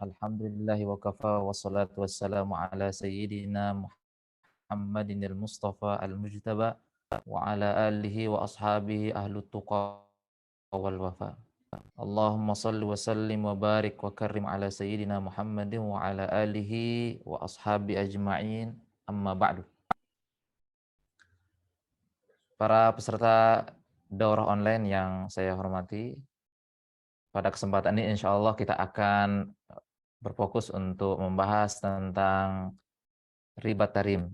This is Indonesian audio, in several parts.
Alhamdulillahi wa kafa wassalatu wassalamu ala sayyidina Muhammadin al-Mustafa al-Mujtaba wa ala alihi wa ashabihi ahlut tuqa wal wafa. Allahumma salli wa sallim wa barik wa karrim ala sayyidina Muhammadin wa ala alihi wa ashabi ajma'in, amma ba'du. Para peserta daurah online yang saya hormati, pada kesempatan ini insya Allah kita akan berfokus untuk membahas tentang riba tarim.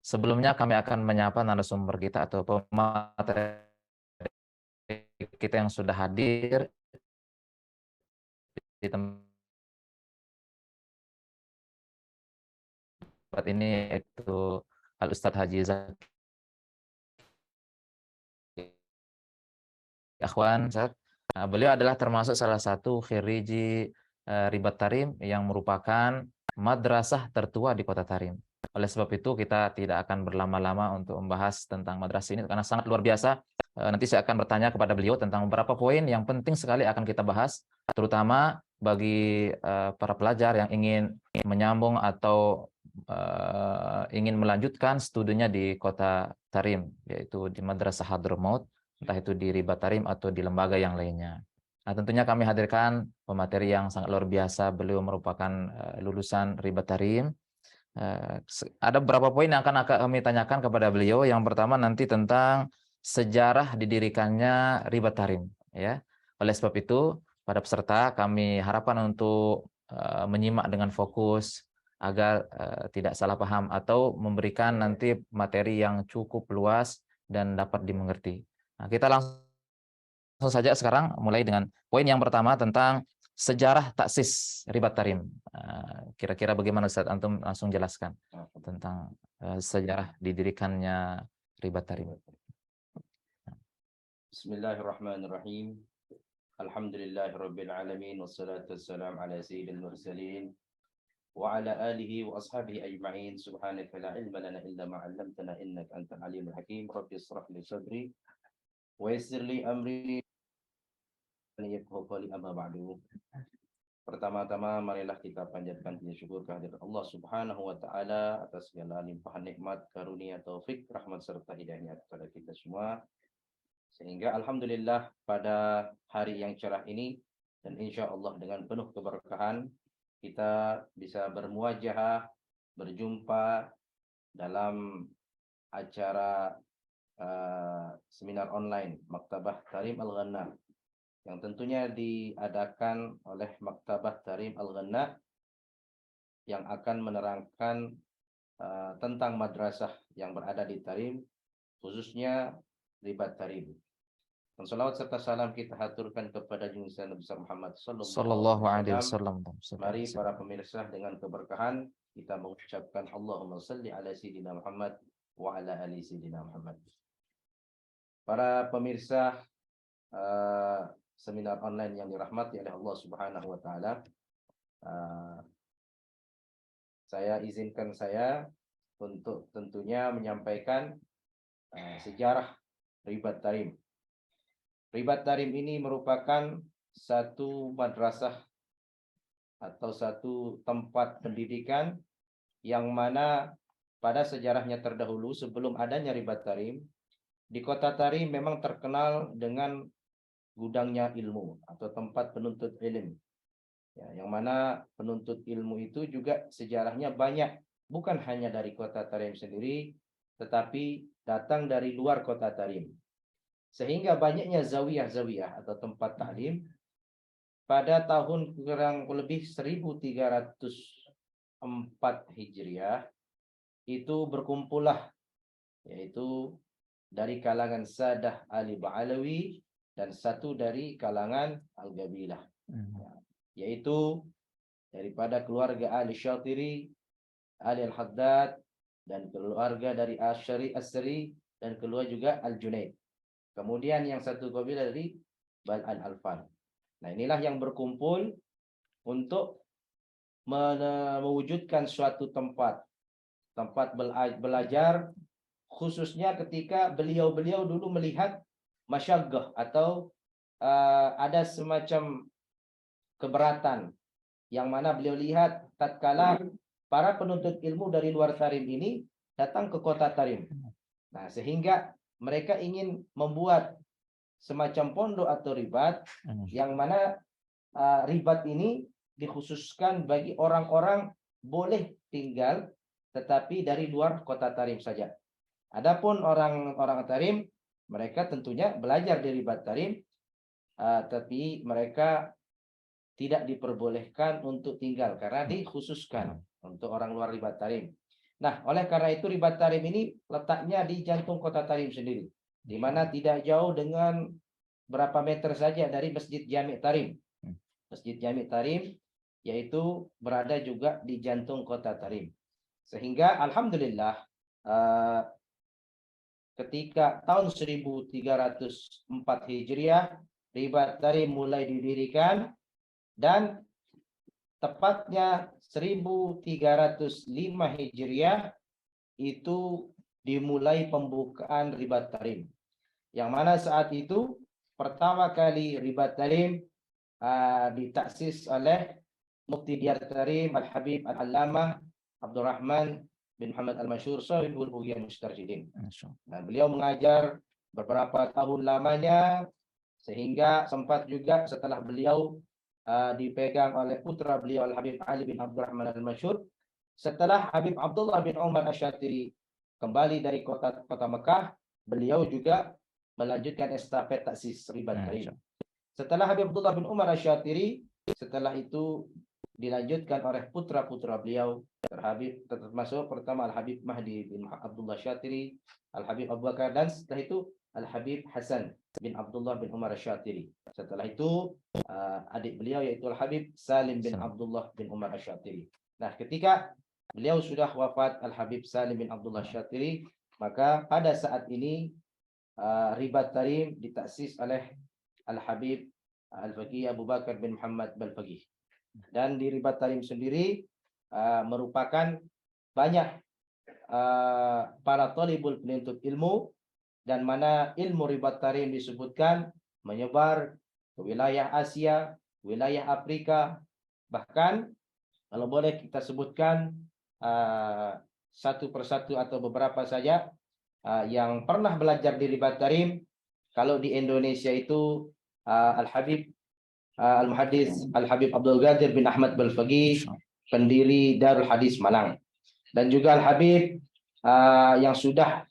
Sebelumnya kami akan menyapa narasumber kita atau pemateri kita yang sudah hadir di tempat ini, yaitu Al Ustadz Haji Zaki Akhwan. Beliau adalah termasuk salah satu khiriji ribat tarim yang merupakan madrasah tertua di kota Tarim. Oleh sebab itu kita tidak akan berlama-lama untuk membahas tentang madrasah ini karena sangat luar biasa. Nanti saya akan bertanya kepada beliau tentang beberapa poin yang penting sekali akan kita bahas, terutama bagi para pelajar yang ingin menyambung atau ingin melanjutkan studinya di kota Tarim, yaitu di Madrasah Hadramaut, entah itu di Ribat Tarim atau di lembaga yang lainnya. Nah, tentunya kami hadirkan pemateri yang sangat luar biasa. Beliau merupakan lulusan Ribat Tarim. Ada beberapa poin yang akan kami tanyakan kepada beliau. Yang pertama nanti tentang sejarah didirikannya Ribat Tarim, ya. Oleh sebab itu, pada peserta kami harapkan untuk menyimak dengan fokus agar tidak salah paham atau memberikan nanti materi yang cukup luas dan dapat dimengerti. Nah, kita langsung saja sekarang mulai dengan poin yang pertama tentang sejarah taksis Ribat Tarim. Kira-kira bagaimana Ustaz? Antum langsung jelaskan tentang sejarah didirikannya Ribat Tarim. Bismillahirrahmanirrahim. Alhamdulillahirabbil alamin wassalatu wassalamu ala sayyidil mursalin wa ala alihi wa ashabihi ajma'in. Subhanaka la ilma lana illa ma 'allamtana innaka antal alimul hakim. Rabbi ishrah li sadri wa yassir li amri yafqahu qawli amma ba'du. Pertama-tama marilah kita panjatkan puji syukur kehadirat Allah Subhanahu wa taala atas segala limpahan nikmat, karunia, taufik, rahmat serta hidayahnya kepada kita semua. Sehingga alhamdulillah pada hari yang cerah ini dan insya Allah dengan penuh keberkahan kita bisa bermuajahah, berjumpa dalam acara seminar online Maktabah Tarim Al-Ghanna yang tentunya diadakan oleh Maktabah Tarim Al-Ghanna yang akan menerangkan tentang madrasah yang berada di Tarim, khususnya Ribat Tarim. Dan salawat serta salam kita haturkan kepada junjungan Nabi Muhammad Sallallahu sallallahu alaihi alaihi wasallam. wasallam. Mari para pemirsa dengan keberkahan kita mengucapkan Allahumma salli ala sayyidina Muhammad wa ala ali sayyidina Muhammad. Para pemirsa seminar online yang dirahmati oleh Allah Subhanahu wa taala, saya izinkan saya untuk tentunya menyampaikan sejarah Ribat Tarim. Ribat Tarim ini merupakan satu madrasah atau satu tempat pendidikan yang mana pada sejarahnya terdahulu sebelum adanya Ribat Tarim, di kota Tarim memang terkenal dengan gudangnya ilmu atau tempat penuntut ilmu. Ya, yang mana penuntut ilmu itu juga sejarahnya banyak, bukan hanya dari kota Tarim sendiri, tetapi datang dari luar kota Tarim. Sehingga banyaknya zawiyah-zawiyah atau tempat taklim pada tahun kurang lebih 1304 Hijriah itu berkumpullah, yaitu dari kalangan Sadah Ali Ba'alawi dan satu dari kalangan Al-Gabilah, yaitu daripada keluarga Ali Syatiri, Ali Al-Haddad, dan keluarga dari Asyari Asri, dan keluar juga Al-Junaid. Kemudian yang satu kabilah dari Bal Al-Alfan. Nah, inilah yang berkumpul untuk mewujudkan suatu tempat belajar, khususnya ketika beliau-beliau dulu melihat masyaggah atau ada semacam keberatan yang mana beliau lihat tatkala para penuntut ilmu dari luar Tarim ini datang ke kota Tarim. Nah, sehingga mereka ingin membuat semacam pondok atau ribat yang mana ribat ini dikhususkan bagi orang-orang boleh tinggal tetapi dari luar kota Tarim saja. Adapun orang-orang Tarim, mereka tentunya belajar di ribat Tarim, tapi mereka tidak diperbolehkan untuk tinggal karena dikhususkan untuk orang luar ribat Tarim. Nah, oleh karena itu ribat Tarim ini letaknya di jantung kota Tarim sendiri, di mana tidak jauh dengan berapa meter saja dari Masjid Jami' Tarim. Masjid Jami' Tarim yaitu berada juga di jantung kota Tarim. Sehingga alhamdulillah ketika tahun 1304 Hijriah ribat Tarim mulai didirikan dan tepatnya 1305 Hijriah itu dimulai pembukaan ribat Tarim. Yang mana saat itu pertama kali ribat Tarim ditaksis oleh Mufti Diyar Tarim Al-Habib Al-Allamah Abdurrahman bin Muhammad Al-Masyhur Sahibul Bughiyah Mustarsyidin. Nah, beliau mengajar beberapa tahun lamanya sehingga sempat juga setelah beliau dipegang oleh putra beliau Al-Habib Ali bin Abdurrahman Al-Masyhur. Setelah Habib Abdullah bin Umar Asy-Syatiri kembali dari kota Mekah, beliau juga melanjutkan estafet taksis ribat Tarim. Setelah Habib Abdullah bin Umar Asy-Syatiri, setelah itu dilanjutkan oleh putra-putra beliau, termasuk pertama Al-Habib Mahdi bin Abdullah Syatiri, Al-Habib Abu Bakar, dan setelah itu Al-Habib Hasan bin Abdullah bin Umar Asy-Syatiri. Setelah itu adik beliau yaitu Al-Habib Salim bin Abdullah bin Umar Asy-Syatiri. Nah, ketika beliau sudah wafat Al-Habib Salim bin Abdullah Asy-Syatiri, maka pada saat ini ribat Tarim ditaksis oleh Al-Habib Al-Faqih Abu Bakar bin Muhammad Al-Faqih. Dan di ribat Tarim sendiri merupakan banyak para thalibul penuntut ilmu, dan mana ilmu ribat Tarim disebutkan menyebar ke wilayah Asia, wilayah Afrika, bahkan kalau boleh kita sebutkan satu persatu atau beberapa saja yang pernah belajar di ribat Tarim. Kalau di Indonesia itu Al-Habib Al-Muhaddis Al-Habib Abdul Ghadir bin Ahmad Al-Faqih, pendiri Darul Hadis Malang, dan juga Al-Habib yang sudah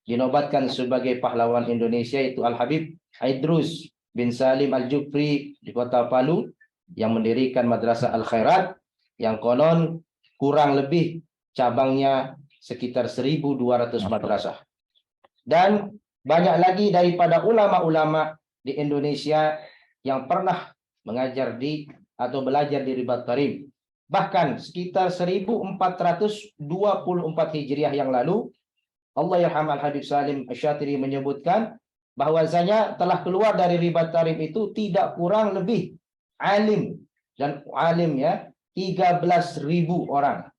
dinobatkan sebagai pahlawan Indonesia itu Al-Habib Idrus bin Salim Al-Jufri di kota Palu, yang mendirikan Madrasah Al-Khairat yang konon kurang lebih cabangnya sekitar 1.200 madrasah. Dan banyak lagi daripada ulama-ulama di Indonesia yang pernah mengajar di atau belajar di ribat Tarim. Bahkan sekitar 1424 Hijriah yang lalu, Allahyarham Al-Habib Salim Asy-Syatiri menyebutkan bahwasanya telah keluar dari ribat Tarim itu tidak kurang lebih alim, dan alim ya 13.000 orang.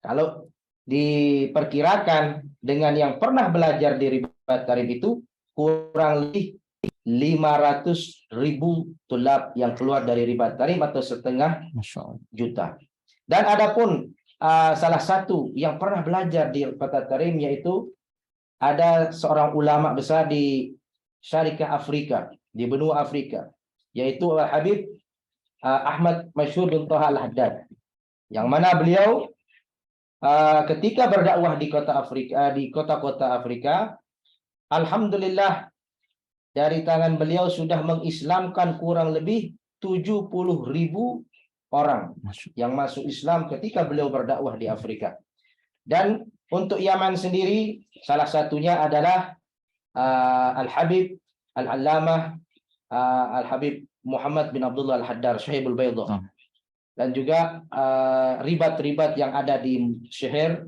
Kalau diperkirakan dengan yang pernah belajar di ribat Tarim itu kurang lebih 500.000 tulab yang keluar dari ribat Tarim atau setengah juta. Dan adapun salah satu yang pernah belajar di kota Tarim yaitu ada seorang ulama besar di Syarikah Afrika, di benua Afrika, yaitu Habib Ahmad Masyhur bin Thaha Al-Haddad, yang mana beliau ketika berdakwah di kota Afrika, di kota-kota Afrika, alhamdulillah dari tangan beliau sudah mengislamkan kurang lebih 70.000 orang yang masuk Islam ketika beliau berdakwah di Afrika. Dan untuk Yaman sendiri, salah satunya adalah Al-Habib Al-Allamah Al-Habib Muhammad bin Abdullah Al-Haddar Syahibul Baydah. Dan juga ribat-ribat yang ada di Syahir,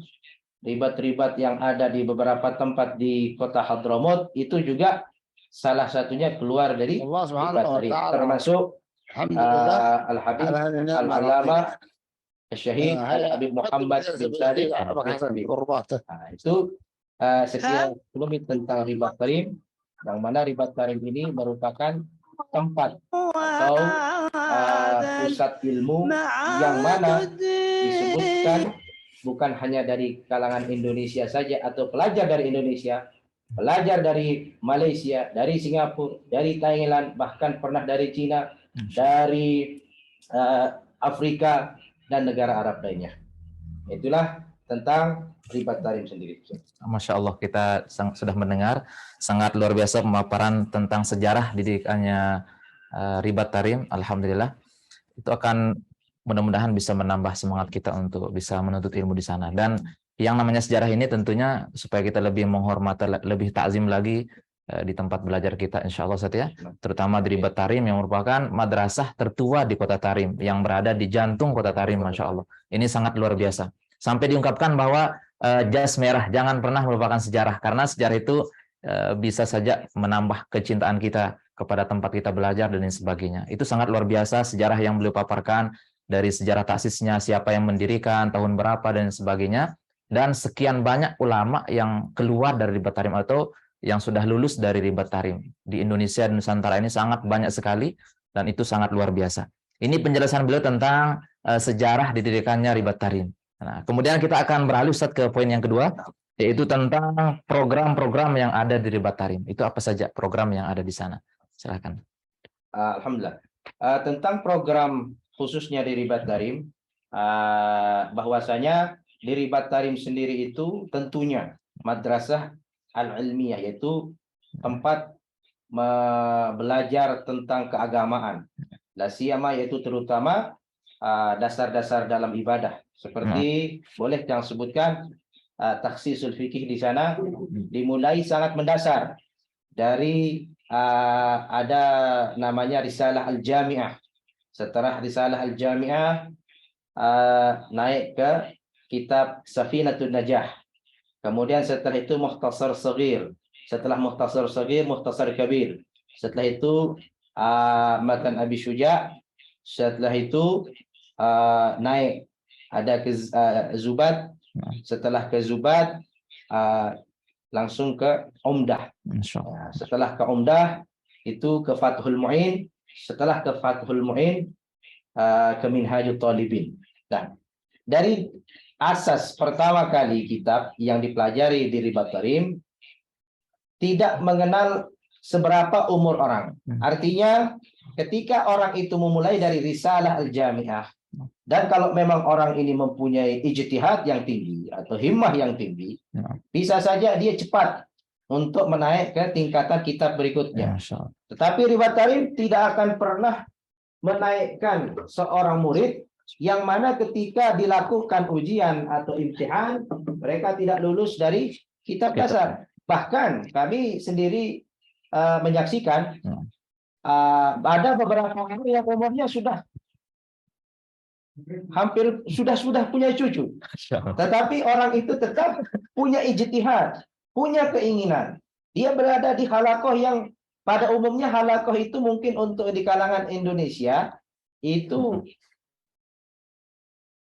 ribat-ribat yang ada di beberapa tempat di kota Hadramut, itu juga salah satunya keluar dari ribat Tarim, termasuk Al-Habib Al-Allamah Syahid Al-Habib Muhammad bin Sadiq. Itu sekian sedikit tentang ribat Tarim, yang mana ribat Tarim ini merupakan tempat atau pusat ilmu yang mana disebutkan bukan hanya dari kalangan Indonesia saja atau pelajar dari Indonesia, pelajar dari Malaysia, dari Singapura, dari Thailand, bahkan pernah dari Cina, dari Afrika dan negara Arab lainnya. Itulah tentang ribat tarim sendiri. Masya Allah, kita sudah mendengar sangat luar biasa pemaparan tentang sejarah didikannya ribat tarim. Alhamdulillah, itu akan mudah-mudahan bisa menambah semangat kita untuk bisa menuntut ilmu di sana. Dan yang namanya sejarah ini tentunya supaya kita lebih menghormati, lebih takzim lagi di tempat belajar kita, insya Allah Ustaz ya. Terutama di ribat tarim yang merupakan madrasah tertua di kota Tarim, yang berada di jantung kota Tarim, Masya Allah. Ini sangat luar biasa. Sampai diungkapkan bahwa jas merah jangan pernah melupakan sejarah, karena sejarah itu bisa saja menambah kecintaan kita kepada tempat kita belajar dan lain sebagainya. Itu sangat luar biasa sejarah yang beliau paparkan, dari sejarah tasisnya, siapa yang mendirikan, tahun berapa dan sebagainya, dan sekian banyak ulama yang keluar dari ribat tarim atau yang sudah lulus dari ribat tarim di Indonesia dan Nusantara ini sangat banyak sekali, dan itu sangat luar biasa. Ini penjelasan beliau tentang sejarah didirikannya ribat tarim. Nah, kemudian kita akan beralih Ustaz ke poin yang kedua, yaitu tentang program-program yang ada di ribat tarim. Itu apa saja program yang ada di sana? Silakan. Alhamdulillah. Tentang program khususnya di ribat tarim, bahwasanya di ribat tarim sendiri itu tentunya madrasah al-ilmiyah, yaitu tempat belajar tentang keagamaan. La siyama, yaitu terutama dasar-dasar dalam ibadah. Seperti boleh yang sebutkan takhsisul fikih di sana dimulai sangat mendasar dari ada namanya Risalah Al-Jami'ah. Setelah Risalah Al-Jami'ah naik ke kitab Safinatun Najah. Kemudian setelah itu Mukhtasar Shaghir. Setelah Mukhtasar Shaghir, Mukhtasar Kabir. Setelah itu Matan Abi Syuja'. Setelah itu naik ada ke Zubad. Setelah ke Zubad langsung ke Umdah. Setelah ke Umdah itu ke Fathul Mu'in. Setelah ke Fathul Mu'in ke Minhajut Talibin. Nah, dari asas pertama kali kitab yang dipelajari di ribat tarim tidak mengenal seberapa umur orang. Artinya ketika orang itu memulai dari Risalah Al-Jami'ah, dan kalau memang orang ini mempunyai ijtihad yang tinggi atau himmah yang tinggi, bisa saja dia cepat untuk menaik ke tingkatan kitab berikutnya. Tetapi ribat tarim tidak akan pernah menaikkan seorang murid yang mana ketika dilakukan ujian atau imtihan, mereka tidak lulus dari kitab dasar. Bahkan kami sendiri menyaksikan ada beberapa orang yang umurnya sudah hampir sudah punya cucu, tetapi orang itu tetap punya ijtihad, punya keinginan. Dia berada di halakoh yang pada umumnya halakoh itu mungkin untuk di kalangan Indonesia itu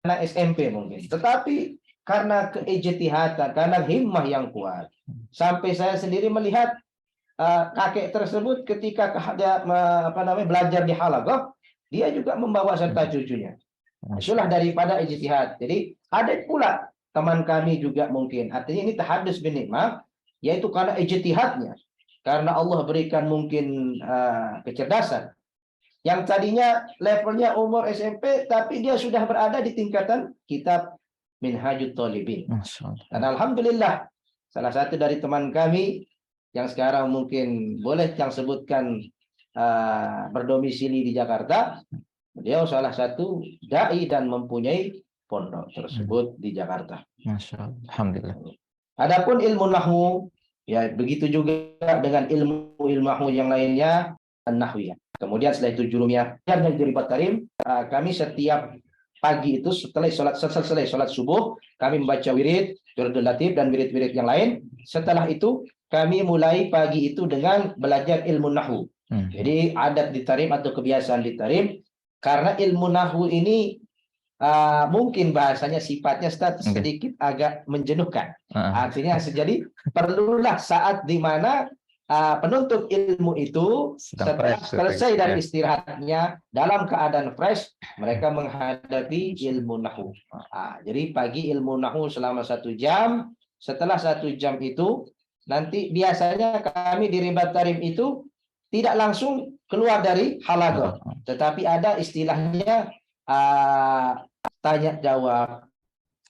anak SMP mungkin, tetapi karena keijtihatan, karena himmah yang kuat, sampai saya sendiri melihat kakek tersebut ketika dia belajar di halakoh, dia juga membawa serta cucunya. Itulah daripada ijtihad. Jadi ada pula teman kami juga mungkin, artinya ini tahadus bin nikmah, yaitu karena ijtihadnya, karena Allah berikan mungkin kecerdasan. Yang tadinya levelnya umur SMP, tapi dia sudah berada di tingkatan kitab Minhajut Talibin. Dan alhamdulillah, salah satu dari teman kami yang sekarang mungkin boleh yang sebutkan berdomisili di Jakarta, beliau salah satu dai dan mempunyai pondok tersebut di Jakarta. Masya Allah. Alhamdulillah. Adapun ilmu nahwu, ya begitu juga dengan ilmu yang lainnya, an-nahwiyah. Kemudian setelah itu jurumiyah. Dan di ribat tarim, kami setiap pagi itu setelah selesai sholat subuh, kami membaca wirid, wiridul latif dan wirid-wirid yang lain. Setelah itu kami mulai pagi itu dengan belajar ilmu nahwu. Jadi adat di tarim atau kebiasaan di tarim, karena ilmu nahwu ini mungkin bahasanya sifatnya sedikit agak menjenuhkan. Artinya jadi perlulah saat di mana penuntut ilmu itu Sedang setelah fresh, selesai ya. dari istirahatnya dalam keadaan fresh, mereka menghadapi ilmu nahwu. Jadi pagi ilmu nahwu selama 1 jam. Setelah 1 jam itu, nanti biasanya kami di Ribat Tarim itu tidak langsung keluar dari halagot, tetapi ada istilahnya tanya jawab.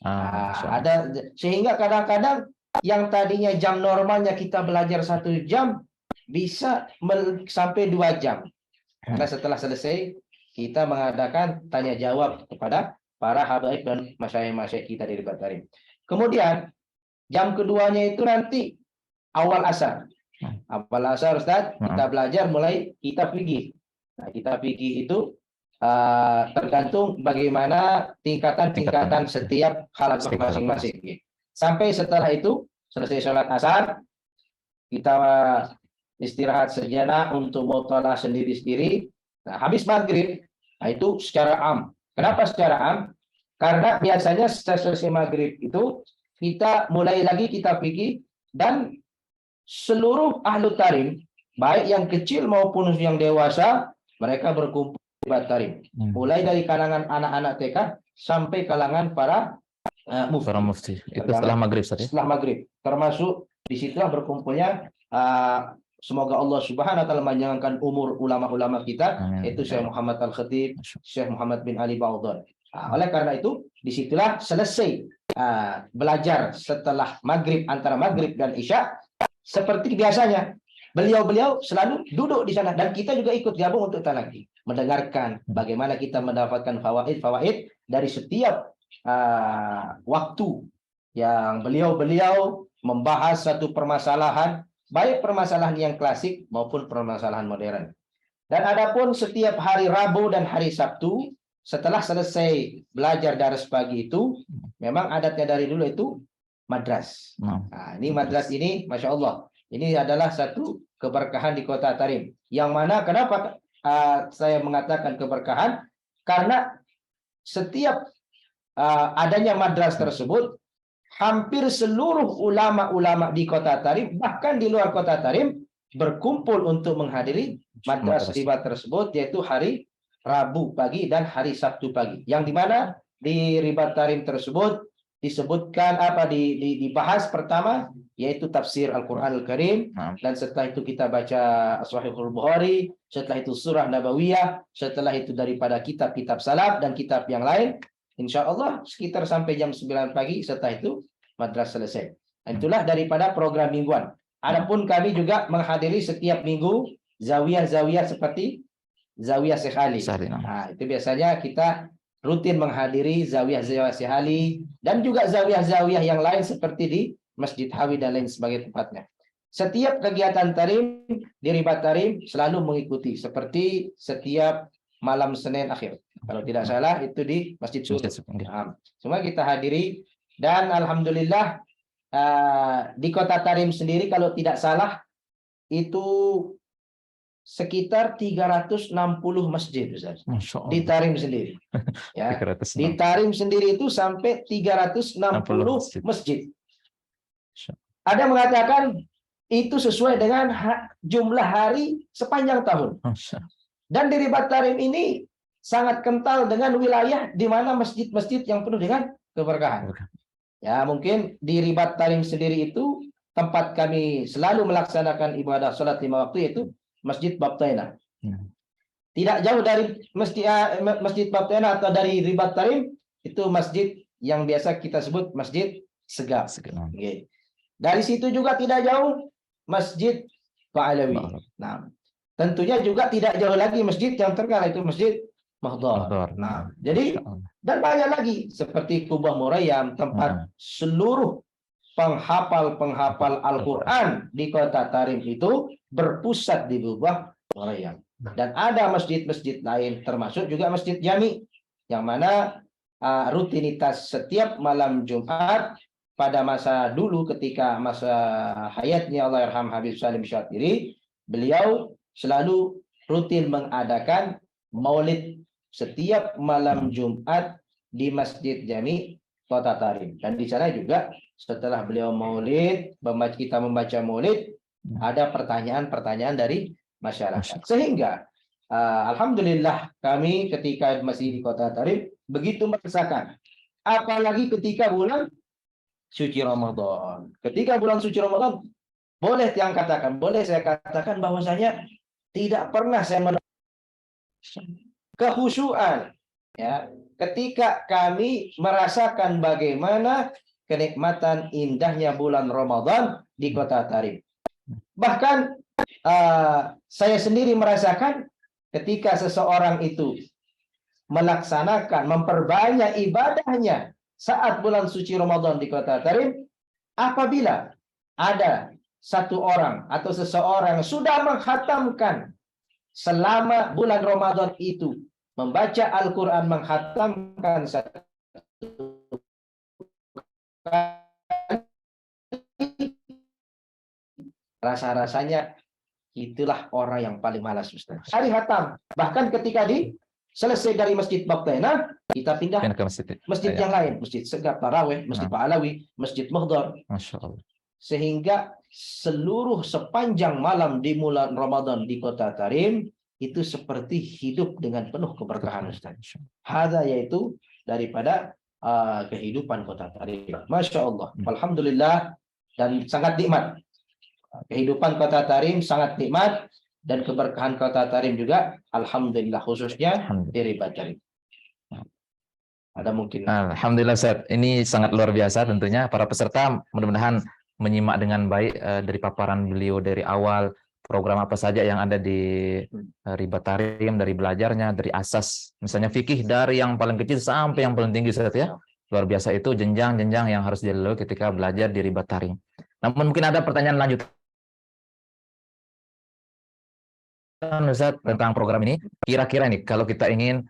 Ada, sehingga kadang-kadang yang tadinya jam normalnya kita belajar 1 jam bisa sampai 2 jam. Karena setelah selesai kita mengadakan tanya jawab kepada para habaib dan masyayikh-masyayikh kita di Ribat Tarim. Kemudian jam keduanya itu nanti awal asar. Awal asar, Ustaz, kita belajar mulai kitab fikih. Nah, kitab fikih itu tergantung bagaimana tingkatan-tingkatan setiap halakoh masing-masing. Sampai setelah itu selesai sholat asar, kita istirahat sejenak untuk muthalah sendiri-sendiri. Nah, habis maghrib, itu secara am. Kenapa secara am? Karena biasanya selesai maghrib itu kita mulai lagi kitab fikih, dan seluruh ahlu tarim, baik yang kecil maupun yang dewasa, mereka berkumpul di Ribat Tarim. Mulai dari kalangan anak-anak TK sampai kalangan para mufti. Para mufti. Itu setelah maghrib, setelah maghrib. Termasuk disitulah berkumpulnya semoga Allah Subhanahu wa taala menjangankan umur ulama-ulama kita, yaitu Syekh Muhammad Al-Khatib, Syekh Muhammad bin Ali Ba'udhan. Oleh karena itu, disitulah selesai belajar setelah maghrib, antara maghrib dan isya. Seperti biasanya, beliau-beliau selalu duduk di sana, dan kita juga ikut gabung untuk talaqi, mendengarkan bagaimana kita mendapatkan fawaid dari setiap waktu yang beliau-beliau membahas satu permasalahan, baik permasalahan yang klasik maupun permasalahan modern. Dan adapun setiap hari Rabu dan hari Sabtu, setelah selesai belajar daras pagi itu, memang adatnya dari dulu itu madras. Ini madras ini, Masya Allah, ini adalah satu keberkahan di Kota Tarim. Yang mana, kenapa saya mengatakan keberkahan? Karena setiap adanya madras tersebut, hampir seluruh ulama-ulama di Kota Tarim, bahkan di luar Kota Tarim, berkumpul untuk menghadiri madras ribat tersebut, yaitu hari Rabu pagi dan hari Sabtu pagi. Yang dimana di Ribat Tarim tersebut disebutkan dibahas pertama yaitu tafsir Al-Qur'anul Karim, dan setelah itu kita baca Sahihul Bukhari, setelah itu surah Nabawiyah, setelah itu daripada kitab-kitab salaf dan kitab yang lain. Insya Allah sekitar sampai jam 9 pagi, setelah itu madras selesai. Itulah daripada program mingguan. Adapun kami juga menghadiri setiap minggu zawiyah-zawiyah seperti zawiyah Syekh Ali. Nah, itu biasanya kita rutin menghadiri zawiyah-zawiyah Syekh Ali, dan juga zawiyah-zawiyah yang lain seperti di Masjid Hawi dan lain sebagai tempatnya. Setiap kegiatan tarim di Ribat Tarim selalu mengikuti, seperti setiap malam Senin akhir. Kalau tidak salah itu di Masjid Surut. Semua kita hadiri, dan alhamdulillah di Kota Tarim sendiri kalau tidak salah itu sekitar 360 masjid, Ustaz. Di Tarim sendiri. Ya. Di Tarim sendiri itu sampai 360 masjid. Ada mengatakan itu sesuai dengan jumlah hari sepanjang tahun. Dan di Ribat Tarim ini sangat kental dengan wilayah di mana masjid-masjid yang penuh dengan keberkahan. Ya, mungkin di Ribat Tarim sendiri itu tempat kami selalu melaksanakan ibadah salat 5 waktu, yaitu Masjid Babtaina. Tidak jauh dari Masjid Babtaina atau dari Ribat Tarim, itu masjid yang biasa kita sebut Masjid Segaf. Okay. Dari situ juga tidak jauh Masjid Ba'alawi. Nah, tentunya juga tidak jauh lagi masjid yang terkenal, itu Masjid Mahdhar. Nah, jadi dan banyak lagi seperti Kubah Murayyam, tempat seluruh penghafal Al-Quran di Kota Tarim itu berpusat di Kubah Murayyam. Dan ada masjid-masjid lain, termasuk juga Masjid Jami, yang mana rutinitas setiap malam Jumat pada masa dulu ketika masa hayatnya Allahyarham Habib Salim Syatiri, beliau selalu rutin mengadakan maulid setiap malam Jumat di Masjid Jami Kota Tarim. Dan di sana juga setelah beliau maulid, kita membaca maulid, Ada pertanyaan-pertanyaan dari masyarakat. Masya Sehingga alhamdulillah kami ketika masih di Kota Tarim begitu merasakan. Apalagi ketika bulan suci Ramadan. Ketika bulan suci Ramadan, boleh saya katakan bahwasanya tidak pernah saya kehusuan, ya, ketika kami merasakan bagaimana kenikmatan indahnya bulan Ramadan di Kota Tarim. Bahkan saya sendiri merasakan ketika seseorang itu melaksanakan, memperbanyak ibadahnya saat bulan suci Ramadan di Kota Tarim, apabila ada satu orang atau seseorang sudah menghatamkan selama bulan Ramadan itu, membaca Al-Quran, menghatamkan satu rasa-rasanya itulah orang yang paling malas, Ustaz. Hari hatam, bahkan ketika selesai dari Masjid Baktena, kita pindah ke masjid yang lain, Masjid Segap Tarawih, Masjid Pahlawi, Masjid Muhdar. Masya Allah. Sehingga sepanjang malam di bulan Ramadan di Kota Tarim itu seperti hidup dengan penuh keberkahan, Ustaz. Hada yaitu daripada kehidupan Kota Tarim. Masya Allah, alhamdulillah, dan sangat nikmat. Kehidupan Kota Tarim sangat nikmat, dan keberkahan Kota Tarim juga alhamdulillah, khususnya di Ribat Tarim. Ada mungkin. Alhamdulillah Ustaz, ini sangat luar biasa tentunya. Para peserta mudah-mudahan menyimak dengan baik dari paparan beliau dari awal, program apa saja yang ada di Ribat Tarim, dari belajarnya, dari asas, misalnya fikih dari yang paling kecil sampai yang paling tinggi, Ustaz, ya. Luar biasa, itu jenjang-jenjang yang harus dilalui ketika belajar di Ribat Tarim. Namun mungkin ada pertanyaan lanjutan, Ustaz, tentang program ini. Kira-kira nih kalau kita ingin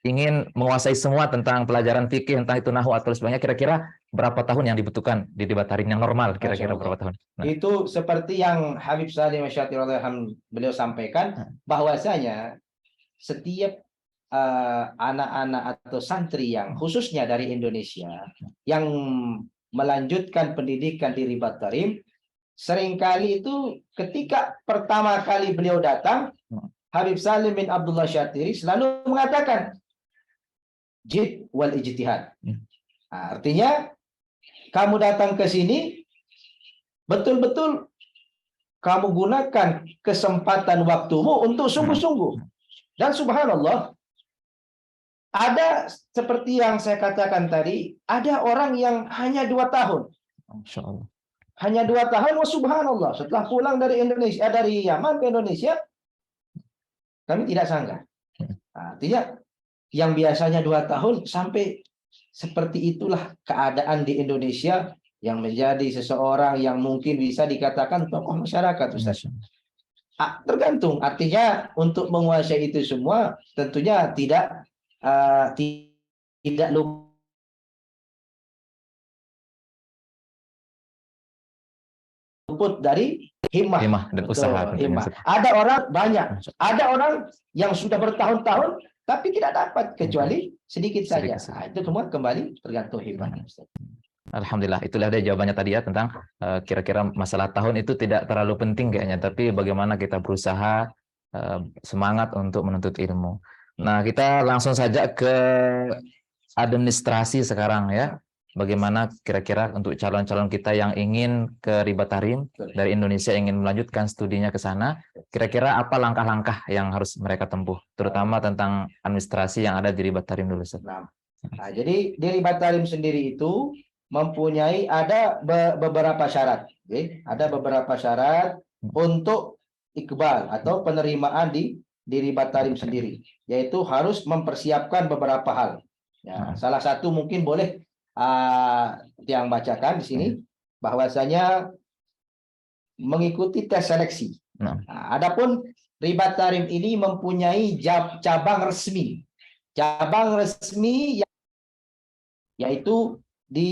ingin menguasai semua tentang pelajaran fikih, entah itu nahwu atau sebagainya, kira-kira berapa tahun yang dibutuhkan di Ribat Tarim yang normal, kira-kira berapa tahun? Nah. Itu seperti yang Habib Salim Masyati beliau sampaikan, bahwasanya setiap anak-anak atau santri yang khususnya dari Indonesia yang melanjutkan pendidikan di Ribat Tarim, seringkali itu ketika pertama kali beliau datang, Habib Salim bin Abdullah Syatiri selalu mengatakan jid wal ijtihad. Artinya kamu datang ke sini betul-betul kamu gunakan kesempatan waktumu untuk sungguh-sungguh. Dan subhanallah, ada seperti yang saya katakan tadi, ada orang yang hanya 2 tahun. Masya Allah. Hanya 2 tahun, oh subhanallah, setelah pulang dari Indonesia, dari Yaman ke Indonesia, kami tidak sangka. Artinya yang biasanya 2 tahun sampai seperti itulah keadaan di Indonesia, yang menjadi seseorang yang mungkin bisa dikatakan tokoh masyarakat, Ustaz. Tergantung, artinya untuk menguasai itu semua tentunya tidak luput dari himmah dan usaha. Ada orang banyak, ada orang yang sudah bertahun-tahun tapi tidak dapat kecuali sedikit saja. Itu semua kembali tergantung himmahnya. Alhamdulillah, itulah dia jawabannya tadi ya, tentang kira-kira masalah tahun itu tidak terlalu penting kayaknya, tapi bagaimana kita berusaha semangat untuk menuntut ilmu. Nah, kita langsung saja ke administrasi sekarang ya. Bagaimana kira-kira untuk calon-calon kita yang ingin ke Ribat Tarim dari Indonesia, ingin melanjutkan studinya ke sana, kira-kira apa langkah-langkah yang harus mereka tempuh, terutama tentang administrasi yang ada di Ribat Tarim dulu. Nah, jadi di Ribat Tarim sendiri itu mempunyai ada beberapa syarat. Ada beberapa syarat untuk iqbal atau penerimaan di Ribat Tarim sendiri, yaitu harus mempersiapkan beberapa hal. Ya, salah satu mungkin boleh yang bacakan di sini, bahwasanya mengikuti tes seleksi. Adapun Ribat Tarim ini mempunyai cabang resmi, yaitu di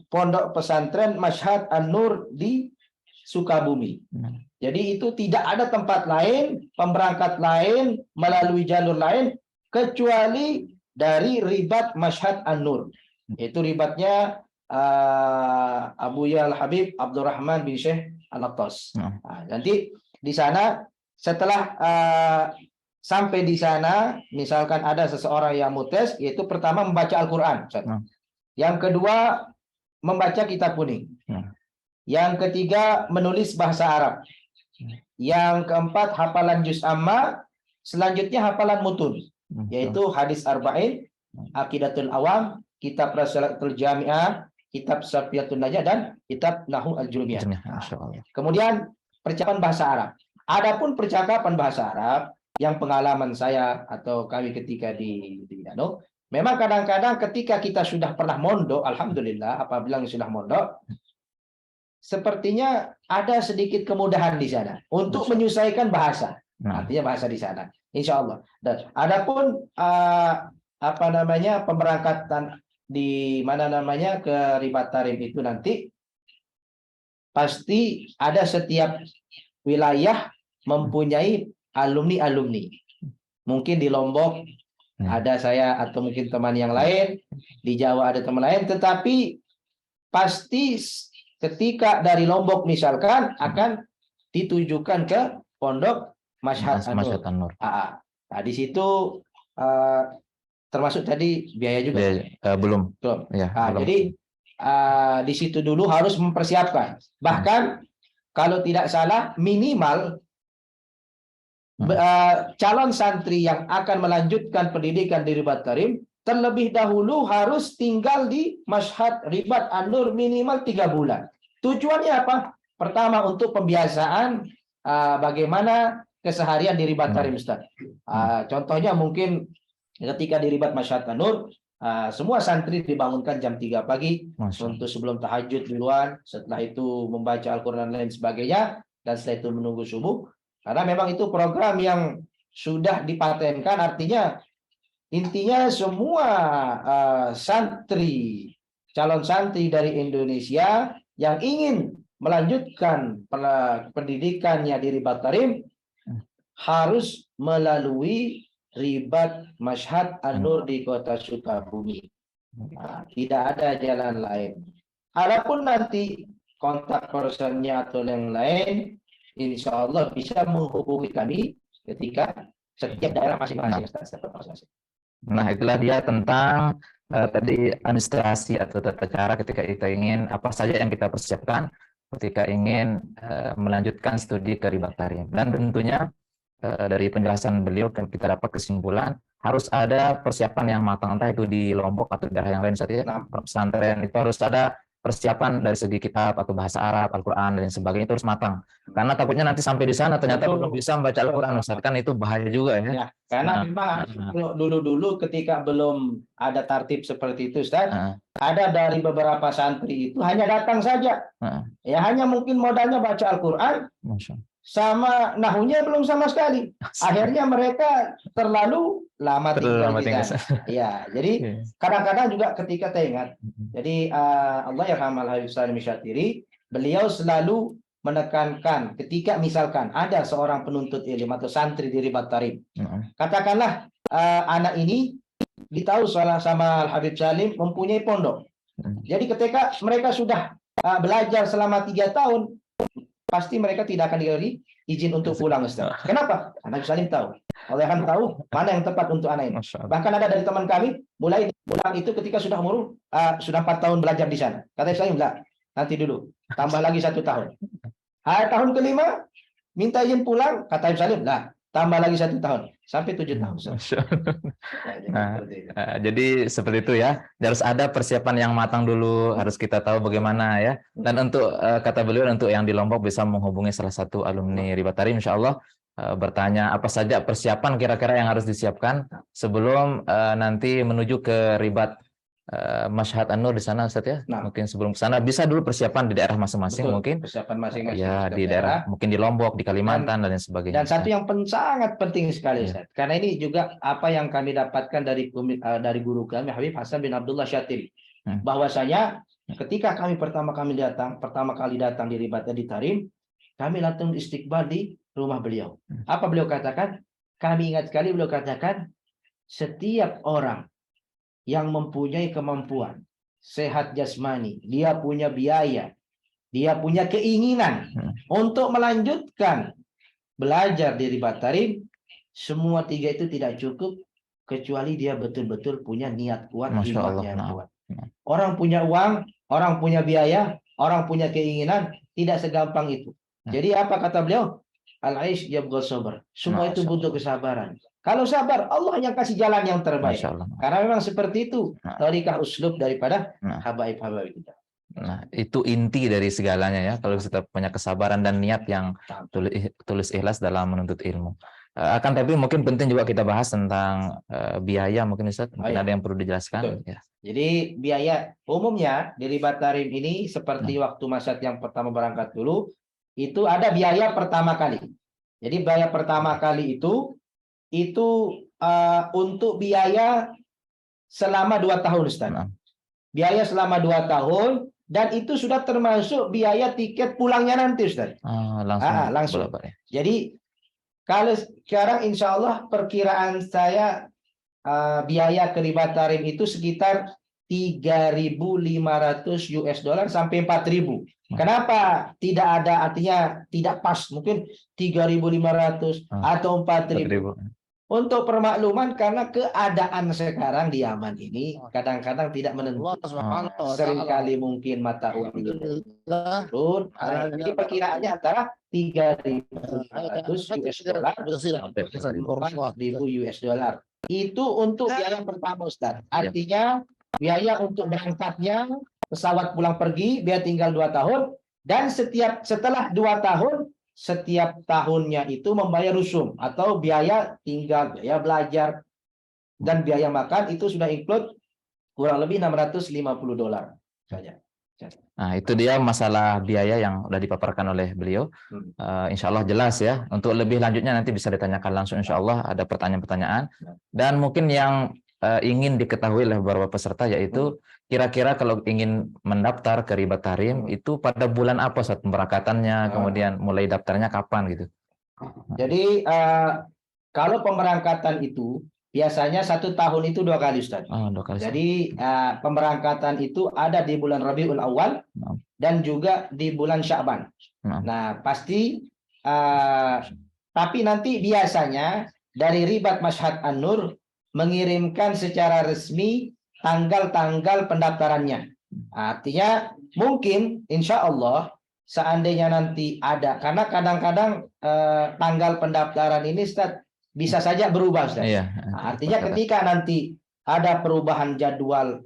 Pondok Pesantren Mashhad An-Nur di Sukabumi. Jadi itu tidak ada tempat lain, pemberangkat lain, melalui jalur lain, kecuali dari Ribat Mashhad An-Nur. Itu ribatnya Abuya Al-Habib Abdurrahman bin Syekh Al-Attas. Nah. Nah, nanti di sana setelah sampai di sana, misalkan ada seseorang yang mau tes, yaitu pertama membaca Al-Quran. Nah. Yang kedua membaca kitab kuning. Nah. Yang ketiga menulis bahasa Arab. Yang keempat hafalan juz amma. Selanjutnya hafalan mutun, yaitu hadis arba'in, aqidatul awam, kitab Rasalatul Jami'ah, kitab Safiyatul Najah, dan kitab Nahwu Al-Jurumiyah. Kemudian percakapan bahasa Arab. Adapun percakapan bahasa Arab yang pengalaman saya atau kami ketika di memang kadang-kadang ketika kita sudah pernah mondok, alhamdulillah apabila sudah mondok, sepertinya ada sedikit kemudahan di sana untuk menyesuaikan bahasa. Artinya bahasa di sana, insya Allah. Dan adapun pemberangkatan di ke Ribat Tarim itu nanti pasti ada setiap wilayah mempunyai alumni. Mungkin di Lombok ada saya atau mungkin teman yang lain, di Jawa ada teman lain, tetapi pasti ketika dari Lombok misalkan akan ditujukan ke pondok Mashhad An-Nur. Nah, di situ termasuk tadi biaya juga. Belum. Ya, belum. Jadi di situ dulu harus mempersiapkan. Bahkan kalau tidak salah minimal calon santri yang akan melanjutkan pendidikan di Ribat Tarim terlebih dahulu harus tinggal di Mashhad Ribat An-Nur minimal 3 bulan. Tujuannya apa? Pertama untuk pembiasaan bagaimana keseharian di Ribat Tarim, Ustaz. Contohnya mungkin ketika di Ribat Mashhad An-Nur, semua santri dibangunkan jam 3 pagi untuk sebelum tahajud duluan, setelah itu membaca Al-Quran dan lain sebagainya, dan setelah itu menunggu subuh. Karena memang itu program yang sudah dipatenkan, artinya intinya semua calon santri dari Indonesia yang ingin melanjutkan pendidikannya di Ribat Tarim harus melalui Ribat Mashhad An-Nur di Kota Sukabumi. Tidak ada jalan lain. Adapun nanti kontak personnya atau yang lain, insya Allah bisa menghubungi kami ketika setiap daerah masing-masing. Nah, itulah dia tentang tadi administrasi atau tata cara ketika kita ingin apa saja yang kita persiapkan ketika ingin melanjutkan studi ke Ribat Tarim. Dan tentunya dari penjelasan beliau kita dapat kesimpulan harus ada persiapan yang matang, entah itu di Lombok atau daerah yang lain saja. Pesantren itu harus ada persiapan dari segi kitab atau bahasa Arab, Al-Quran dan sebagainya itu harus matang. Karena takutnya nanti sampai di sana ternyata belum bisa membaca Al-Quran, Ustaz, kan itu bahaya juga ya. Karena memang dulu ketika belum ada tertib seperti itu, Ustaz, ada dari beberapa santri itu hanya datang saja. Ya hanya mungkin modalnya baca Al-Quran, sama nahunya belum sama sekali. Akhirnya mereka terlalu lama tinggal di sana. Ya, jadi kadang-kadang juga ketika teringat. Jadi Allah yarhamul Habib Salim Syatiri, beliau selalu menekankan ketika misalkan ada seorang penuntut ilmu atau santri di Ribat Tarim. Katakanlah anak ini ditahu sama Al-Habib Salim mempunyai pondok. Jadi ketika mereka sudah belajar selama 3 tahun, pasti mereka tidak akan diberi izin untuk pulang, Ustaz. Kenapa? Karena Salim tahu. Allah akan tahu mana yang tepat untuk anak ini. Bahkan ada dari teman kami, mulai pulang itu ketika sudah umur sudah 4 tahun belajar di sana. Kata Salim, enggak, nanti dulu. Tambah lagi 1 tahun. Tahun kelima, minta izin pulang. Kata Salim, lah, tambah lagi 1 tahun. Sampai 7 tahun. Jadi seperti itu ya. Harus ada persiapan yang matang dulu. Harus kita tahu bagaimana ya. Dan untuk kata beliau untuk yang di Lombok bisa menghubungi salah satu alumni Ribat Tarim, insya Allah bertanya apa saja persiapan kira-kira yang harus disiapkan sebelum nanti menuju ke Ribat Mashhad An-Nur di sana, Ustaz ya. Mungkin sebelum ke sana bisa dulu persiapan di daerah masing-masing. Mungkin persiapan masing-masing ya di daerah, mungkin di Lombok, di Kalimantan dan lain sebagainya. Dan satu yang sangat penting sekali, Ustaz. Karena ini juga apa yang kami dapatkan dari guru kami Habib Hasan bin Abdullah Syatiri. Bahwasanya ketika kami pertama kali datang di Ribat di Tarim, kami langsung istiqbal di rumah beliau. Apa beliau katakan? Kami ingat sekali beliau katakan, setiap orang yang mempunyai kemampuan, sehat jasmani, dia punya biaya, dia punya keinginan untuk melanjutkan belajar di Ribat Tarim, semua tiga itu tidak cukup kecuali dia betul-betul punya niat kuat, Masya Allah. himmahnya Nah. kuat. Orang punya uang, orang punya biaya, orang punya keinginan, tidak segampang itu. Jadi apa kata beliau? Al-aish yabghal sabar. Semua itu butuh kesabaran. Kalau sabar, Allah yang kasih jalan yang terbaik. Masya Allah. Karena memang seperti itu tariqah uslub daripada habaib-habaib kita. Nah, itu inti dari segalanya ya. Kalau kita punya kesabaran dan niat yang tulus ikhlas dalam menuntut ilmu. Akan tapi mungkin penting juga kita bahas tentang biaya mungkin Ustaz. Mungkin ada yang perlu dijelaskan. Ya. Jadi biaya umumnya di Ribat Tarim ini seperti waktu Masyad yang pertama berangkat dulu, itu ada biaya pertama kali. Jadi biaya pertama kali itu untuk biaya selama 2 tahun Ustaz. Biaya selama 2 tahun. Dan itu sudah termasuk biaya tiket pulangnya nanti, Ustaz. Langsung. Jadi, kalau sekarang insya Allah perkiraan saya biaya ke Ribat Tarim itu sekitar 3.500 US dollar sampai 4.000. Kenapa tidak ada, artinya tidak pas. Mungkin 3.500 atau 4.000. Untuk permakluman, karena keadaan sekarang di Yaman ini kadang-kadang tidak menentukan. Seringkali mungkin mata uang turun. Jadi perkiraannya antara 3.500 US dollar sampai 4.000 US dollar. Itu untuk biaya pertama, Ustaz. Artinya biaya untuk berangkatnya, pesawat pulang pergi, biaya tinggal 2 tahun, dan setelah 2 tahun, setiap tahunnya itu membayar rusum atau biaya tinggal, biaya belajar, dan biaya makan itu sudah include kurang lebih 650 dolar saja. Nah, itu dia masalah biaya yang sudah dipaparkan oleh beliau. Insya Allah jelas ya. Untuk lebih lanjutnya nanti bisa ditanyakan langsung insya Allah, ada pertanyaan-pertanyaan. Dan mungkin yang ingin diketahui oleh beberapa peserta yaitu kira-kira kalau ingin mendaftar ke Ribat Tarim itu pada bulan apa saat pemberangkatannya, kemudian mulai daftarnya kapan gitu. Jadi kalau pemberangkatan itu biasanya 1 tahun itu 2 kali, Ustaz. 2 kali. Jadi pemberangkatan itu ada di bulan Rabiul Awal dan juga di bulan Sya'ban. Nah, pasti tapi nanti biasanya dari Ribat Mashhad An-Nur mengirimkan secara resmi tanggal-tanggal pendaftarannya. Artinya mungkin insya Allah seandainya nanti ada, karena kadang-kadang tanggal pendaftaran ini Ustaz bisa saja berubah, Ustaz. Artinya ketika nanti ada perubahan jadwal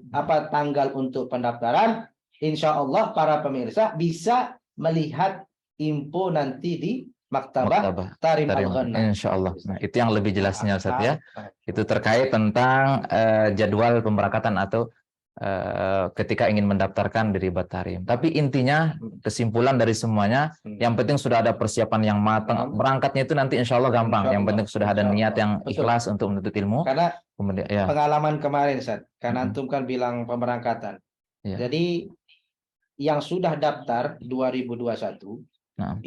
tanggal untuk pendaftaran, insya Allah para pemirsa bisa melihat info nanti di Maktabah Tarim Al-Ghannam. Insya Allah. Nah, itu yang lebih jelasnya Ustaz ya. Itu terkait tentang jadwal pemberangkatan atau ketika ingin mendaftarkan di Ribat Tarim. Tapi intinya kesimpulan dari semuanya, yang penting sudah ada persiapan yang matang. Berangkatnya itu nanti insya Allah gampang. Yang penting sudah ada niat yang ikhlas untuk menuntut ilmu. Karena kemudian pengalaman kemarin, Ustaz, karena antum kan bilang pemberangkatan. Jadi yang sudah daftar 2021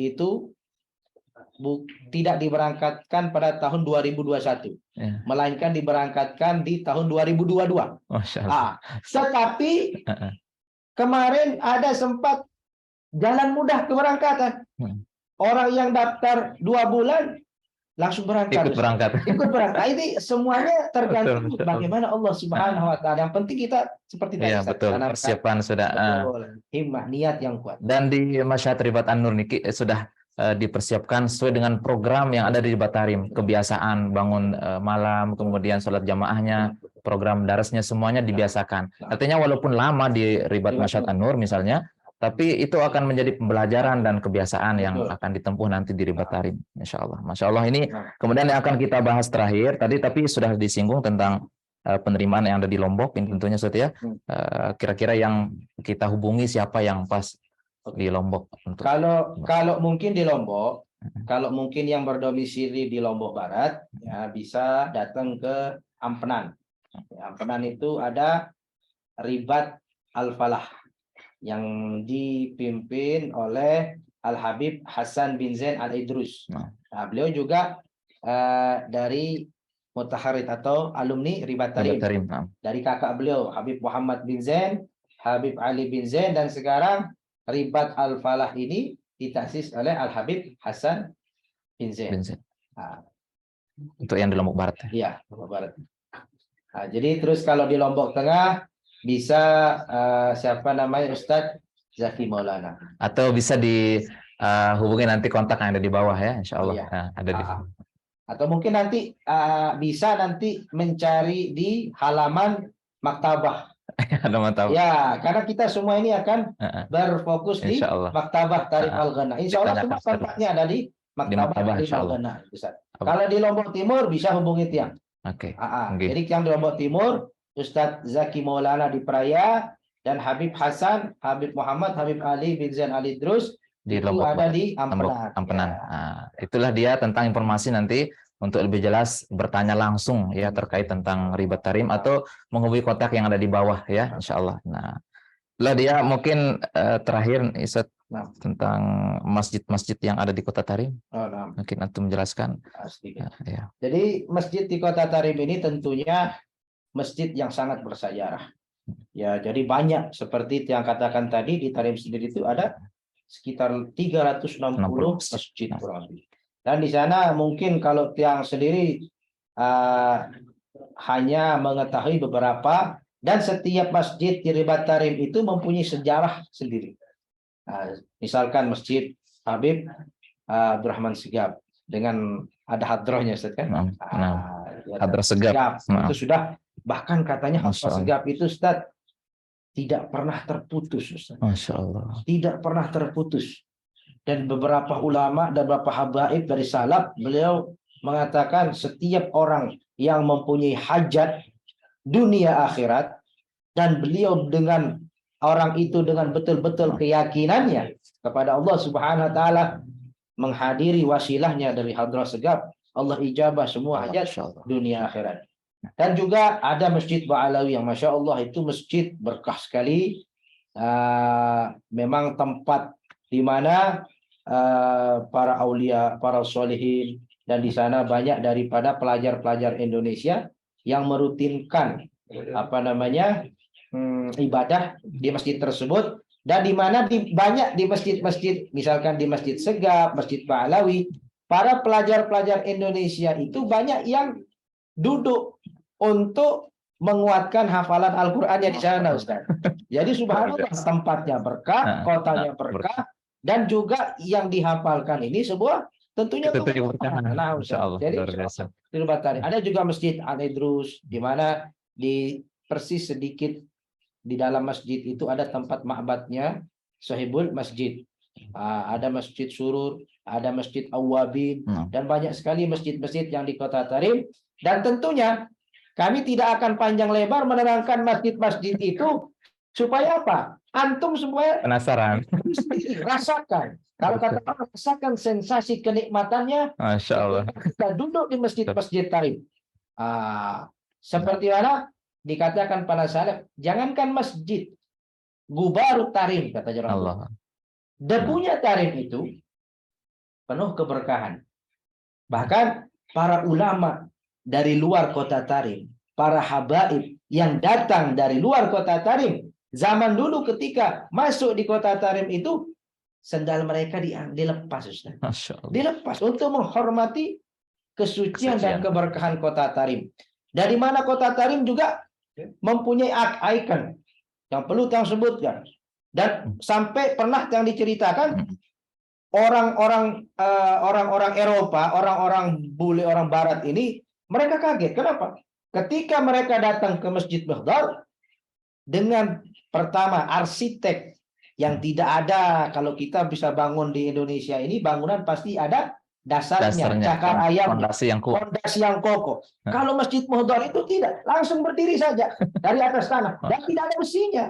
itu tidak diberangkatkan pada tahun 2021, melainkan diberangkatkan di tahun 2022. Tetapi kemarin ada sempat jalan mudah keberangkatan. Orang yang daftar 2 bulan langsung berangkat. Ikut berangkat. Ini semuanya tergantung bagaimana Allah Subhanahu wa taala. Yang penting kita seperti tadi. Betul. Persiapan sudah. Himmah, niat yang kuat. Dan di Mashhad Ribat An-Nur niki sudah dipersiapkan sesuai dengan program yang ada di Ribat Tarim, kebiasaan bangun malam, kemudian sholat jamaahnya, program darasnya semuanya dibiasakan. Artinya walaupun lama di Ribat Mashhad An-Nur misalnya, tapi itu akan menjadi pembelajaran dan kebiasaan yang akan ditempuh nanti di Ribat Tarim, insya Allah. Masya Allah, ini kemudian yang akan kita bahas terakhir tadi, tapi sudah disinggung tentang penerimaan yang ada di Lombok, ini tentunya Ustaz ya. Kira-kira yang kita hubungi siapa yang pas di Lombok untuk kalau mungkin di Lombok, kalau mungkin yang berdomisili di Lombok Barat ya bisa datang ke Ampenan. Ampenan itu ada Ribat Al-Falah yang dipimpin oleh Al-Habib Hasan bin Zain Al-Idrus. Nah, beliau juga dari Mutaharid atau alumni Ribat Tarim. Dari kakak beliau Habib Muhammad bin Zain Habib Ali bin Zain, dan sekarang Ribat Al-Falah ini ditasis oleh Al-Habib Hasan bin Zain. Nah, Untuk yang di Lombok Barat ya. iya, Lombok Barat. Nah, jadi terus kalau di Lombok Tengah bisa siapa namanya, Ustadz Zaki Maulana. Atau bisa dihubungi nanti kontak yang ada di bawah ya, insya Allah. Iya. Nah, ada di Atau mungkin nanti bisa nanti mencari di halaman maktabah. ada mantap. Ya, karena kita semua ini akan Heeh. berfokus di Insya Allah. maktabah Tarif Al-Ghana. Insya Allah semua Ditanyakan kontaknya ada di maktabah maktabah, Tarif insya Allah. Al-Ghana. Kalau di Lombok Timur bisa hubungi tiang. Oke. Jadi yang di Lombok Timur, Ustadz Zaki Maulana di Praia, dan Habib Hasan, Habib Muhammad, Habib Ali bin Zain Ali Drus Di itu Lombok ada Barat. di Lombok Ampenan. Ampenan. Ya. Nah, itulah dia tentang informasi nanti. Untuk lebih jelas bertanya langsung ya terkait tentang ribat tarim atau menghubungi kontak yang ada di bawah ya, insya Allah. Nah, itulah dia mungkin terakhir Ustaz tentang masjid-masjid yang ada di Kota Tarim. Mungkin antum menjelaskan. Ya. Jadi masjid di Kota Tarim ini tentunya masjid yang sangat bersejarah. Ya, jadi banyak seperti yang katakan tadi, di Tarim sendiri itu ada sekitar 360 masjid kurang lebih. Dan di sana mungkin kalau tiang sendiri hanya mengetahui beberapa, dan setiap masjid di Ribat Tarim itu mempunyai sejarah sendiri. Misalkan Masjid Habib Abdurrahman Sigap dengan ada hadrohnya, Ustaz kan? Hadroh Sigap. Itu sudah, bahkan katanya Hadroh Sigap itu, Ustaz, tidak pernah terputus, Ustaz. Masya Allah. Tidak pernah terputus. Dan beberapa ulama dan beberapa habaib dari salaf, beliau mengatakan setiap orang yang mempunyai hajat dunia akhirat, dan beliau dengan orang itu dengan betul-betul keyakinannya kepada Allah Subhanahu wa taala, menghadiri wasilahnya dari Hadrah Segap, Allah ijabah semua hajat dunia akhirat. Dan juga ada Masjid Ba'alawi yang Masya Allah itu masjid berkah sekali. Memang tempat di mana para aulia, para solihin, dan di sana banyak daripada pelajar-pelajar Indonesia yang merutinkan ibadah di masjid tersebut. Dan di mana banyak di masjid-masjid, misalkan di Masjid Segap, Masjid Ba'alawi, para pelajar-pelajar Indonesia itu banyak yang duduk untuk menguatkan hafalan Al-Qur'annya di sana, Ustaz. Jadi subhanallah, tempatnya berkah, kotanya berkah, dan juga yang dihafalkan ini sebuah tentunya berkah. Nah, jadi ada juga Masjid Al-Idrus, di mana di persis sedikit di dalam masjid itu ada tempat ma'badnya Sahibul Masjid. Ada Masjid Surur, ada Masjid Awwabin, dan banyak sekali masjid-masjid yang di Kota Tarim. Dan tentunya kami tidak akan panjang lebar menerangkan masjid-masjid itu supaya apa? Antum semua penasaran, rasakan. Kalau kata orang, rasakan sensasi kenikmatannya. Masya Allah. Kita duduk di masjid-masjid Tarim. Seperti mana dikatakan para salaf, jangankan masjid, Gubarut Tarim, kata Allah. Debunya Tarim itu penuh keberkahan. Bahkan para ulama dari luar Kota Tarim, para habaib yang datang dari luar Kota Tarim, zaman dulu ketika masuk di Kota Tarim itu, sendal mereka dilepas, Ustaz. Dilepas untuk menghormati kesucian dan keberkahan Kota Tarim. Dari mana Kota Tarim juga mempunyai ikon yang perlu kita sebutkan. Dan sampai pernah yang diceritakan orang-orang Eropa, orang-orang bule, orang Barat ini, mereka kaget. Kenapa? Ketika mereka datang ke Masjid Baghdad dengan pertama arsitek yang tidak ada, kalau kita bisa bangun di Indonesia ini, bangunan pasti ada dasarnya cakar ayam, fondasi yang kokoh. Kalau Masjid Baghdad itu tidak, langsung berdiri saja dari atas tanah dan tidak ada besinya.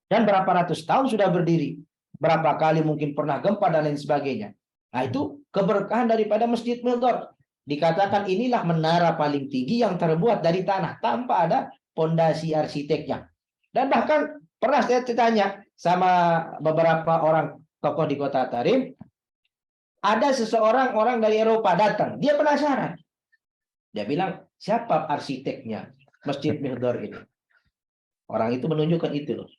Dan berapa ratus tahun sudah berdiri. Berapa kali mungkin pernah gempa dan lain sebagainya. Nah, itu keberkahan daripada Masjid Baghdad. Dikatakan inilah menara paling tinggi yang terbuat dari tanah tanpa ada fondasi arsiteknya. Dan bahkan pernah saya tanya sama beberapa orang tokoh di Kota Tarim, ada seseorang orang dari Eropa datang, dia penasaran. Dia bilang, siapa arsiteknya Masjid Baghdad ini? Orang itu menunjukkan itu loh.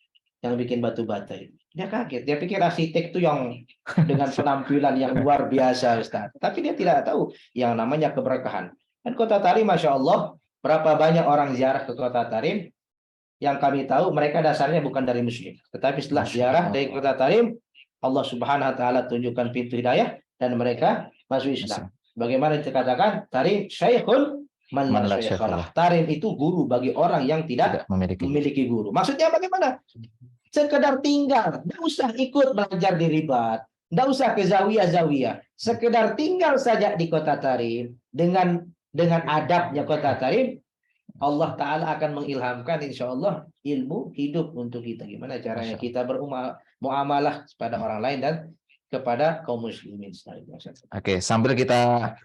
yang bikin batu bata itu. Dia kaget, dia pikir arsitek itu yang dengan penampilan yang luar biasa, Ustaz. Tapi dia tidak tahu yang namanya keberkahan. Dan Kota Tarim, Masya Allah, berapa banyak orang ziarah ke Kota Tarim, yang kami tahu mereka dasarnya bukan dari muslim. Tetapi setelah ziarah dari Kota Tarim, Allah Subhanahu wa taala tunjukkan pintu hidayah dan mereka masuk Islam. Bagaimana dikatakan? Tarim syaikhun man la syaikhalah. Tarim itu guru bagi orang yang tidak memiliki guru. Maksudnya bagaimana? Sekedar tinggal, tidak usah ikut belajar di Ribat, tidak usah ke zawiyah-zawiyah. Sekedar tinggal saja di Kota Tarim dengan adabnya Kota Tarim, Allah Ta'ala akan mengilhamkan insya Allah ilmu hidup untuk kita. Gimana caranya kita bermuamalah kepada orang lain dan kepada kaum muslimin. Oke, sambil kita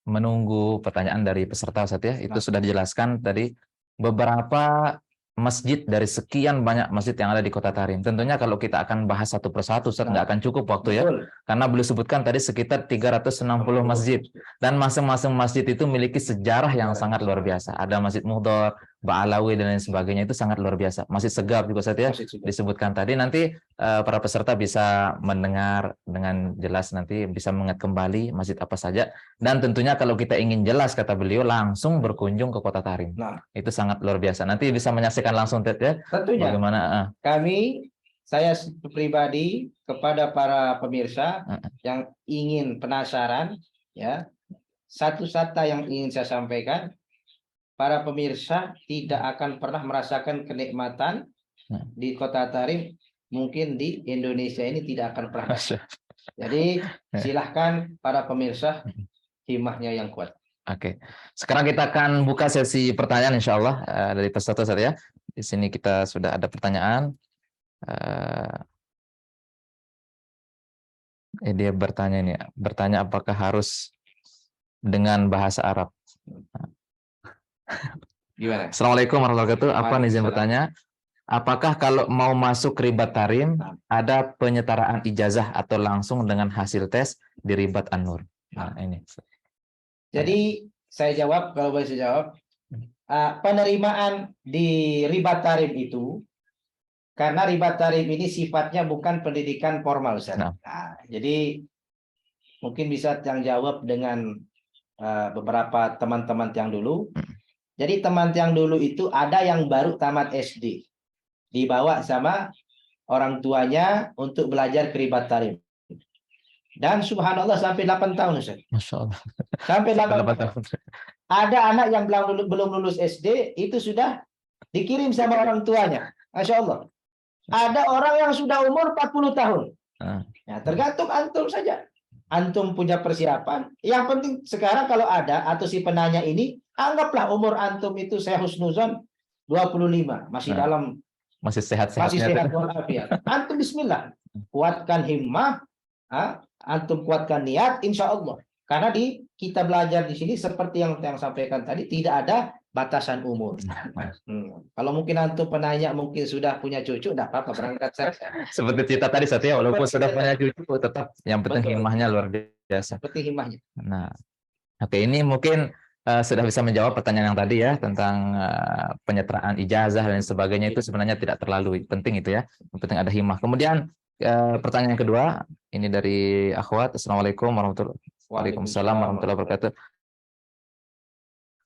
menunggu pertanyaan dari peserta, Ustaz ya, itu sudah dijelaskan tadi beberapa masjid dari sekian banyak masjid yang ada di Kota Tarim. Tentunya kalau kita akan bahas satu persatu, Ustaz, nggak akan cukup waktu ya. Karena beliau sebutkan tadi sekitar 360 masjid. Dan masing-masing masjid itu memiliki sejarah yang sangat luar biasa. Ada Masjid Muhdar, Ba'alawi, dan lain sebagainya. Itu sangat luar biasa. Masjid Segaf juga, Ustaz ya, disebutkan tadi. Nanti para peserta bisa mendengar dengan jelas, nanti bisa mengingat kembali masjid apa saja. Dan tentunya kalau kita ingin jelas, kata beliau, langsung berkunjung ke Kota Tarim. Itu sangat luar biasa. Nanti bisa menyaksikan langsung, Ted, ya. Tentunya. Bagaimana? Saya pribadi kepada para pemirsa yang ingin penasaran, ya, satu-satu yang ingin saya sampaikan, para pemirsa tidak akan pernah merasakan kenikmatan di Kota Tarim, mungkin di Indonesia ini tidak akan pernah. Jadi silahkan para pemirsa, himmahnya yang kuat. Oke, sekarang kita akan buka sesi pertanyaan insya Allah dari peserta saya. Di sini kita sudah ada pertanyaan. Dia bertanya apakah harus dengan bahasa Arab. Gimana? Assalamualaikum warahmatullahi wabarakatuh. Apa izin bertanya? Apakah kalau mau masuk Ribat Tarim ada penyetaraan ijazah atau langsung dengan hasil tes di Ribat An-Nur? Nah, ini. Jadi saya jawab, kalau boleh saya jawab, penerimaan di Ribat Tarim itu, karena Ribat Tarim ini sifatnya bukan pendidikan formal, Ustaz. Jadi mungkin bisa yang jawab dengan beberapa teman-teman yang dulu. Jadi teman yang dulu itu ada yang baru tamat SD, dibawa sama orang tuanya untuk belajar ke Ribat Tarim. Dan subhanallah sampai 8 tahun, Ustaz. Masya Allah. Sampai 8 tahun. Ada anak yang belum lulus SD, itu sudah dikirim sama orang tuanya. Masya Allah. Ada orang yang sudah umur 40 tahun. Ya, tergantung antum saja. Antum punya persiapan. Yang penting sekarang kalau ada, atau si penanya ini, anggaplah umur antum itu saya husnuzon 25. Masih dalam, masih sehat-sehat. Masih sehat walafiat. Antum bismillah. Kuatkan himmah. Antum kuatkan niat, insya Allah. Karena kita belajar di sini seperti yang sampaikan tadi, tidak ada batasan umur. Kalau mungkin antum penanya mungkin sudah punya cucu, tidak apa-apa, berangkat saja. Seperti cerita tadi, Satya, walaupun sudah punya cucu, tetap yang penting himmahnya luar biasa. Seperti himmahnya. Nah, oke, ini mungkin sudah bisa menjawab pertanyaan yang tadi ya, tentang penyetaraan ijazah dan sebagainya. Itu sebenarnya tidak terlalu penting itu ya. Yang penting ada himmah. Kemudian pertanyaan yang kedua, ini dari akhwat. Assalamualaikum warahmatullahi wabarakatuh. Waalaikumsalam warahmatullahi wabarakatuh.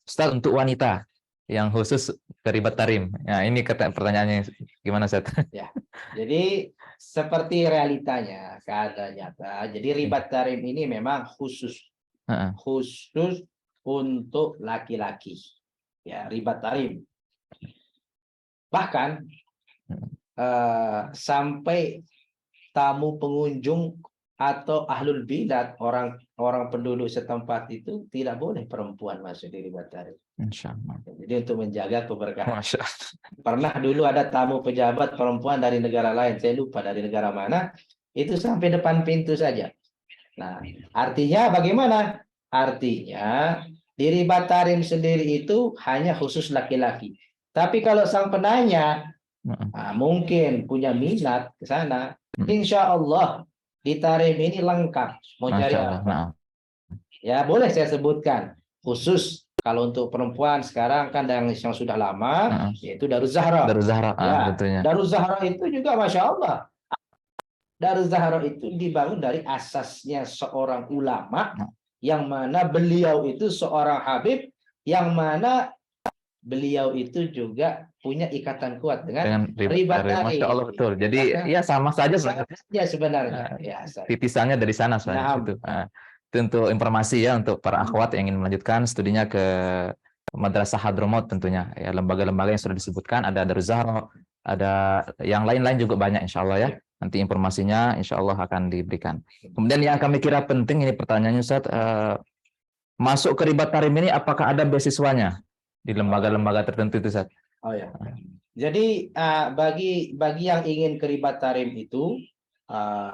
Ustaz, untuk wanita yang khusus ke Ribat Tarim. Nah, ini pertanyaannya gimana, Ustaz? Ya. Jadi seperti realitanya, keadaan nyata. Jadi Ribat Tarim ini memang khusus untuk laki-laki. Ya, Ribat Tarim. Bahkan sampai tamu pengunjung atau ahlul bidat, orang penduduk setempat itu tidak boleh perempuan masuk di Ribat Tarim. Insyaallah. Jadi untuk menjaga keberkahan. Pernah dulu ada tamu pejabat perempuan dari negara lain, saya lupa dari negara mana, itu sampai depan pintu saja. Nah, artinya bagaimana? Artinya di Ribat Tarim sendiri itu hanya khusus laki-laki. Tapi kalau sang penanya mungkin punya minat ke sana, insya Allah di Tarim ini lengkap. Mau cari apa? Ya boleh saya sebutkan. Khusus Kalau untuk perempuan sekarang kan yang sudah lama, yaitu Daruz Zahra. Daruz Zahra, Ya, tentunya. Daruz Zahra itu juga Masya Allah. Daruz Zahra itu dibangun dari asasnya seorang ulama, yang mana beliau itu seorang habib, yang mana beliau itu juga punya ikatan kuat dengan Ribat Tarim. Masya Allah, betul. Jadi ya sama saja sebenarnya. Ya sebenarnya. Titisannya dari sana sebenarnya. Itu untuk informasi ya untuk para akhwat yang ingin melanjutkan studinya ke Madrasah Hadramut tentunya. Ya, lembaga-lembaga yang sudah disebutkan ada Daruz Zahra, ada yang lain-lain juga banyak insya Allah ya. Nanti informasinya insya Allah akan diberikan. Kemudian yang kami kira penting ini pertanyaannya Ustaz, masuk ke Ribat Tarim ini apakah ada beasiswanya di lembaga-lembaga tertentu itu Ustaz? Oh ya. Jadi bagi yang ingin ke Ribat Tarim itu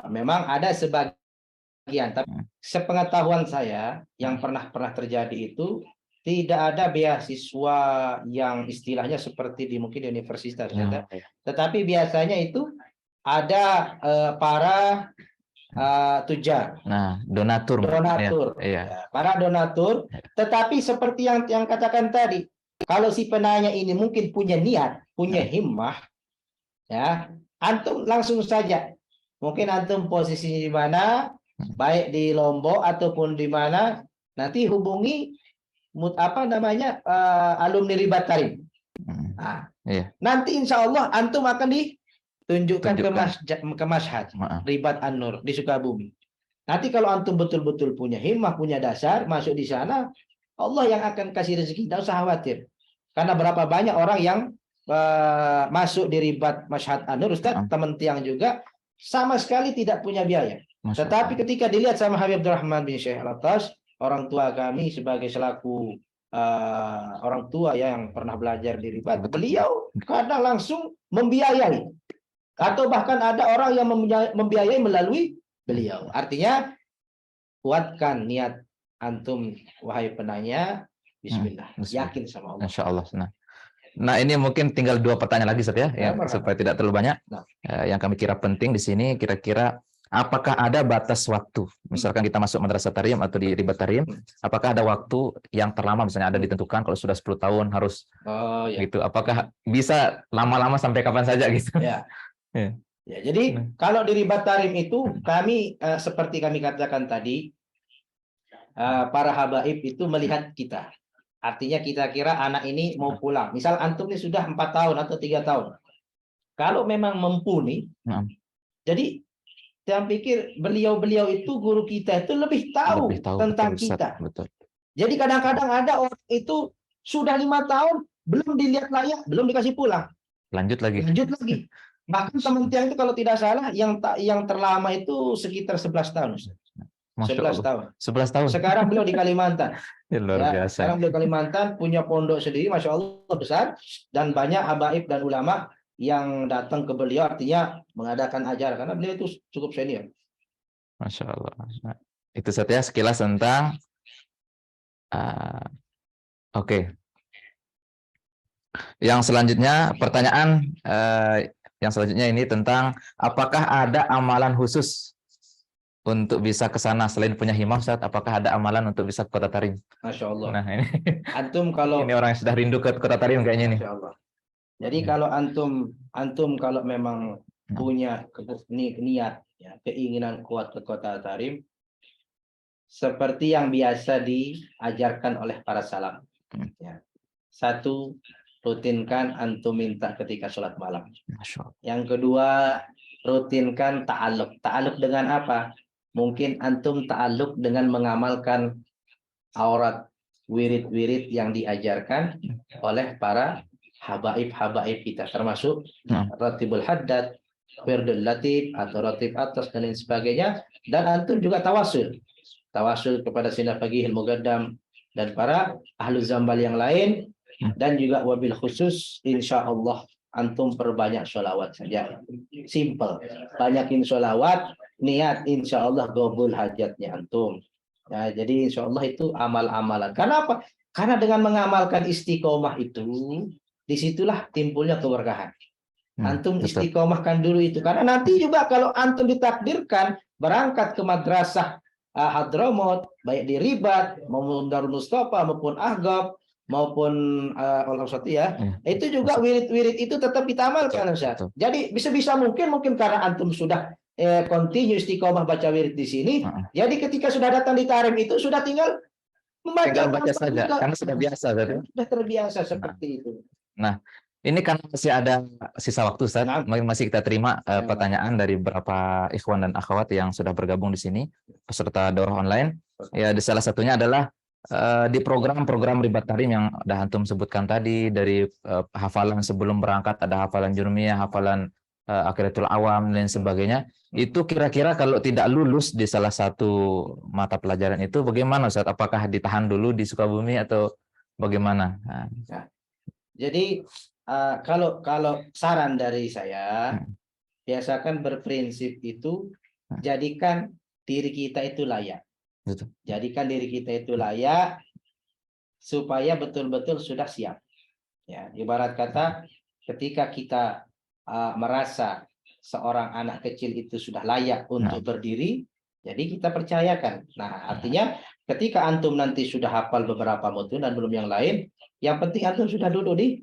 memang ada sebagian, tapi sepengetahuan saya yang pernah terjadi itu tidak ada beasiswa yang istilahnya seperti mungkin di universitas, tetapi biasanya itu ada para tujar. Nah, donatur. Ya, para donatur. Tetapi seperti yang katakan tadi, kalau si penanya ini mungkin punya niat, punya himmah, ya, antum langsung saja. Mungkin antum posisinya di mana, baik di Lombok ataupun di mana, nanti hubungi alumni Ribat Tarim. Nah, nanti insya Allah antum akan ditunjukkan ke Mashhad Ribat An-Nur di Sukabumi. Nanti kalau antum betul-betul punya himmah, punya dasar, masuk di sana, Allah yang akan kasih rezeki, tidak usah khawatir. Karena berapa banyak orang yang masuk di Ribat Mashhad An-Nur, Ustaz, teman tiang juga, sama sekali tidak punya biaya. Tetapi ketika dilihat sama Habib Abdurrahman bin Syekh Al-Atas, orang tua kami sebagai selaku orang tua yang pernah belajar di Ribat, beliau kadang langsung membiayai. Atau bahkan ada orang yang membiayai melalui beliau. Artinya, kuatkan niat antum, wahai penanya, bismillah. Yakin sama Allah. Insya Allah. Nah, ini mungkin tinggal 2 pertanyaan lagi, Ustaz ya, supaya tidak terlalu banyak. Yang kami kira penting di sini, kira-kira apakah ada batas waktu? Misalkan kita masuk Madrasah Tarim atau di Ribat Tarim, apakah ada waktu yang terlama, misalnya ada ditentukan kalau sudah 10 tahun harus gitu. Apakah bisa lama-lama sampai kapan saja gitu? Ya, jadi kalau di Ribat Tarim itu kami seperti kami katakan tadi, para habaib itu melihat kita. Artinya kita kira anak ini mau pulang. Misal antum ini sudah 4 tahun atau 3 tahun. Kalau memang mumpuni, jadi saya pikir beliau-beliau itu guru kita itu lebih tahu tentang kita. Betul. Jadi kadang-kadang ada orang itu sudah 5 tahun belum dilihat layak, belum dikasih pulang. Lanjut lagi. Bahkan teman tiang itu kalau tidak salah yang terlama itu sekitar 11 tahun. 11 tahun. 11 tahun. Sekarang beliau di Kalimantan. Luar biasa. Sekarang beliau Kalimantan punya pondok sendiri, Masya Allah besar, dan banyak habaib dan ulama yang datang ke beliau, artinya mengadakan ajar karena beliau itu cukup senior. Masya Allah. Itu saja sekilas tentang Oke. Yang selanjutnya pertanyaan yang selanjutnya ini tentang apakah ada amalan khusus untuk bisa ke sana selain punya himmah, Ustaz? Apakah ada amalan untuk bisa ke Kota Tarim? Masya Allah. Nah, ini antum kalau ini orang yang sudah rindu ke Kota Tarim kayaknya nih. Masya Allah. Jadi kalau antum kalau memang punya niat, ya, keinginan kuat ke Kota Tarim, seperti yang biasa diajarkan oleh para salaf. Ya. 1, rutinkan antum minta ketika sholat malam. Yang kedua, rutinkan ta'alluq. Ta'alluq dengan apa? Mungkin antum ta'alluq dengan mengamalkan aurat, wirid-wirid yang diajarkan oleh para habaib-habaib kita, termasuk ratibul haddad, wirdul latif, atau ratib atas, dan lain sebagainya. Dan antum juga tawasul kepada Sayyidina Faqihul Muqaddam dan para ahlu zambal yang lain. Dan juga wabil khusus, insya Allah antum perbanyak sholawat saja. Simple, banyakin sholawat, niat insya Allah qabul hajatnya antum. Ya, jadi insya Allah itu amal-amalan. Kenapa? Karena dengan mengamalkan istiqomah itu, disitulah timbulnya keberkahan. Antum istiqomahkan dulu itu. Karena nanti juga kalau antum ditakdirkan berangkat ke madrasah Hadramaut, baik di Ribat maupun Darul Mustafa maupun Ahqaf maupun Al-Awsati ya, itu juga wirid-wirid itu tetap ditamalkan Ustaz. Jadi bisa-bisa mungkin karena antum sudah continue istiqomah baca wirid di sini, jadi ketika sudah datang di tarim itu sudah tinggal baca saja karena sudah biasa tadi. Sudah terbiasa seperti itu. Nah, ini kan masih ada sisa waktu Ustaz. Masih kita terima pertanyaan dari beberapa ikhwan dan akhwat yang sudah bergabung di sini peserta daurah online. Ya, di salah satunya adalah di program-program ribat tarim yang udah antum sebutkan tadi, dari hafalan sebelum berangkat, ada hafalan jurmiyah, hafalan akhidatul awam dan sebagainya. Itu kira-kira kalau tidak lulus di salah satu mata pelajaran itu bagaimana Ustaz? Apakah ditahan dulu di Sukabumi atau bagaimana? Nah. Jadi kalau saran dari saya, biasakan berprinsip itu jadikan diri kita itu layak. Jadikan diri kita itu layak supaya betul-betul sudah siap. Ya, ibarat kata ketika kita merasa seorang anak kecil itu sudah layak untuk berdiri, jadi kita percayakan. Nah, artinya ketika antum nanti sudah hafal beberapa mutun dan belum yang lain, yang penting antum sudah duduk di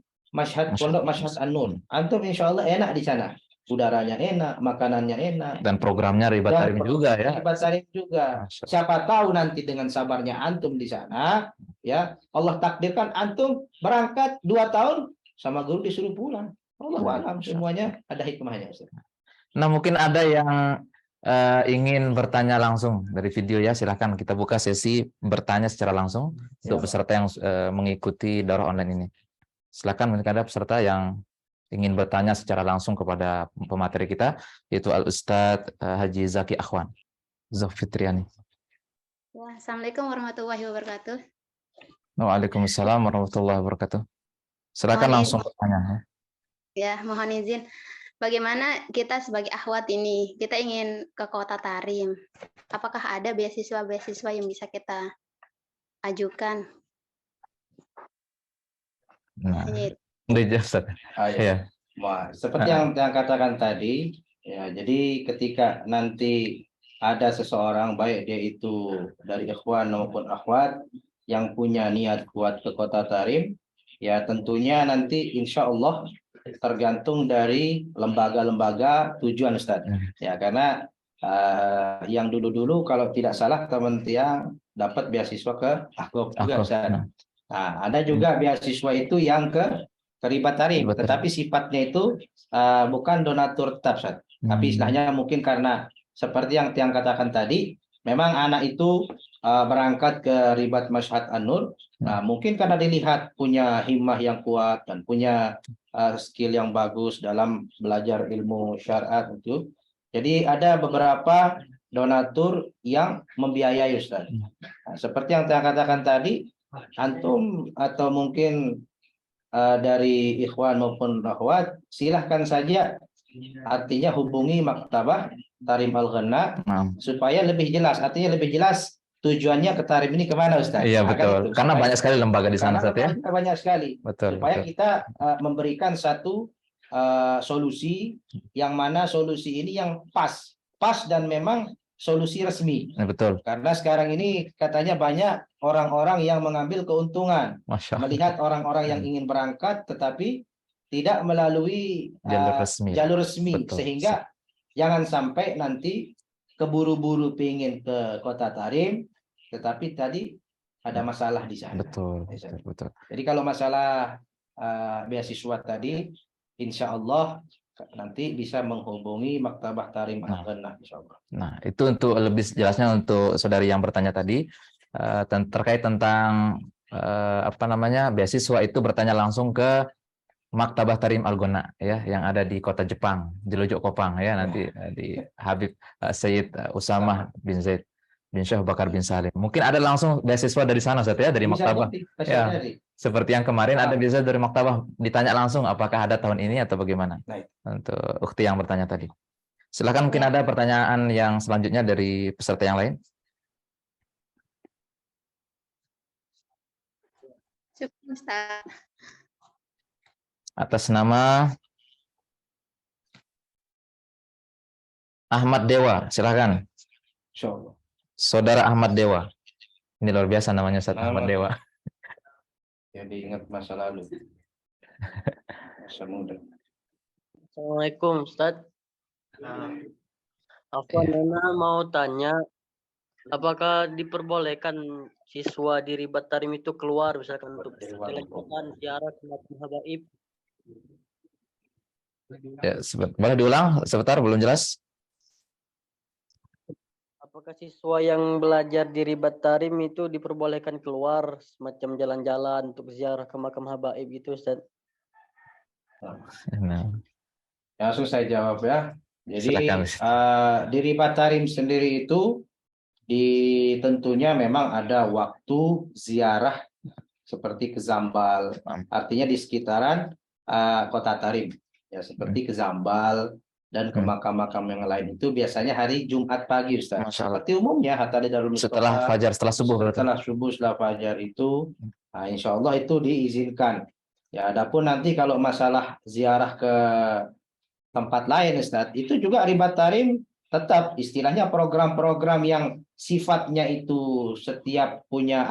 pondok Mashhad An-Nur. Antum insya Allah enak di sana. Udaranya enak, makanannya enak. Dan programnya ribat tarim juga ya. Ribat tarim juga. Siapa tahu nanti dengan sabarnya antum di sana, ya Allah takdirkan antum berangkat 2 tahun sama guru disuruh pulang. Allah alam, semuanya ada hikmahnya. Nah, mungkin ada yang ingin bertanya langsung dari video ya, silahkan kita buka sesi bertanya secara langsung untuk peserta yang mengikuti daurah online ini. Silakan, mungkin ada peserta yang ingin bertanya secara langsung kepada pemateri kita, yaitu Al-Ustadz Haji Zaki Akhwan Zulfitriani. Assalamualaikum warahmatullahi wabarakatuh. Waalaikumsalam warahmatullahi wabarakatuh. Silakan langsung bertanya. Ya, mohon izin. Bagaimana kita sebagai akhwat ini, kita ingin ke Kota Tarim. Apakah ada beasiswa-beasiswa yang bisa kita ajukan? Nah, seperti yang katakan tadi, ya, jadi ketika nanti ada seseorang, baik dia itu dari ikhwan maupun akhwat yang punya niat kuat ke Kota Tarim, ya tentunya nanti insya Allah tergantung dari lembaga-lembaga tujuan Ustaz. Ya, karena yang dulu-dulu kalau tidak salah teman tiang dapat beasiswa ke Ahqaf juga Ustaz. Nah, ada juga beasiswa itu yang ke ribat tarim, tetapi sifatnya itu bukan donatur tetap Ustaz. Tapi istilahnya mungkin karena seperti yang tiang katakan tadi, memang anak itu berangkat ke ribat Mashhad An-Nur. Nah, mungkin karena dilihat punya himmah yang kuat dan punya skill yang bagus dalam belajar ilmu syariat itu. Jadi ada beberapa donatur yang membiayai Ustaz. Nah, seperti yang saya katakan tadi, antum atau mungkin dari ikhwan maupun akhwat, silahkan saja artinya hubungi Maktabah Tarim Al-Ghana supaya lebih jelas. Artinya lebih jelas tujuannya ke Tarim ini kemana Ustaz? Iya betul. Karena banyak sekali lembaga di sana Ustaz ya. Banyak sekali. Betul. Supaya kita memberikan satu solusi yang mana solusi ini yang pas dan memang solusi resmi. Betul. Karena sekarang ini katanya banyak orang-orang yang mengambil keuntungan melihat orang-orang yang ingin berangkat tetapi tidak melalui jalur resmi. Sehingga jangan sampai nanti keburu-buru pengen ke Kota Tarim tetapi tadi ada masalah di sana. Betul. Jadi kalau masalah beasiswa tadi, insya Allah nanti bisa menghubungi Maktabah Tarim Al-Ghana, insyaallah. Nah, itu untuk lebih jelasnya untuk saudari yang bertanya tadi terkait tentang beasiswa itu bertanya langsung ke Maktabah Tarim Al-Ghana ya, yang ada di kota Jepang, Jelojok Kopang ya, nanti di Habib Sayyid Usamah bin Zaid bin Syekh Bakar bin Salim. Mungkin ada langsung beasiswa dari sana Ustaz ya, dari Maktabah. Ya. Seperti yang kemarin ada bisa dari Maktabah, ditanya langsung apakah ada tahun ini atau bagaimana. Untuk ukhti yang bertanya tadi. Silakan, mungkin ada pertanyaan yang selanjutnya dari peserta yang lain. Cukup Ustaz. Atas nama Ahmad Dewa, silakan. Insyaallah. Saudara Ahmad Dewa. Ini luar biasa namanya, Ustaz Nama. Ahmad Dewa. Jadi ingat masa lalu. Masa muda. Assalamualaikum Ustaz. Aku Iya. Nana mau tanya, apakah diperbolehkan siswa di Ribat Tarim itu keluar misalkan untuk teleponan, ziarah ke makam habaib? Ya, boleh diulang sebentar, belum jelas. Apakah siswa yang belajar di Ribat Tarim itu diperbolehkan keluar semacam jalan-jalan untuk ziarah ke makam habaib gitu Ustaz? Nah, Langsung saya jawab ya. Jadi silakan. di Ribat Tarim sendiri itu tentunya memang ada waktu ziarah seperti ke Zambal, artinya di sekitaran kota Tarim, ya seperti ke Zambal dan ke makam-makam yang lain itu biasanya hari Jumat pagi, Ustaz. Masya Allah. Seperti umumnya hatta di Darul Setelah Mustafa, fajar, setelah subuh berarti. setelah subuh, setelah fajar itu, insya Allah itu diizinkan. Ya, adapun nanti kalau masalah ziarah ke tempat lain, Ustaz, itu juga Ribat Tarim tetap istilahnya program-program yang sifatnya itu setiap punya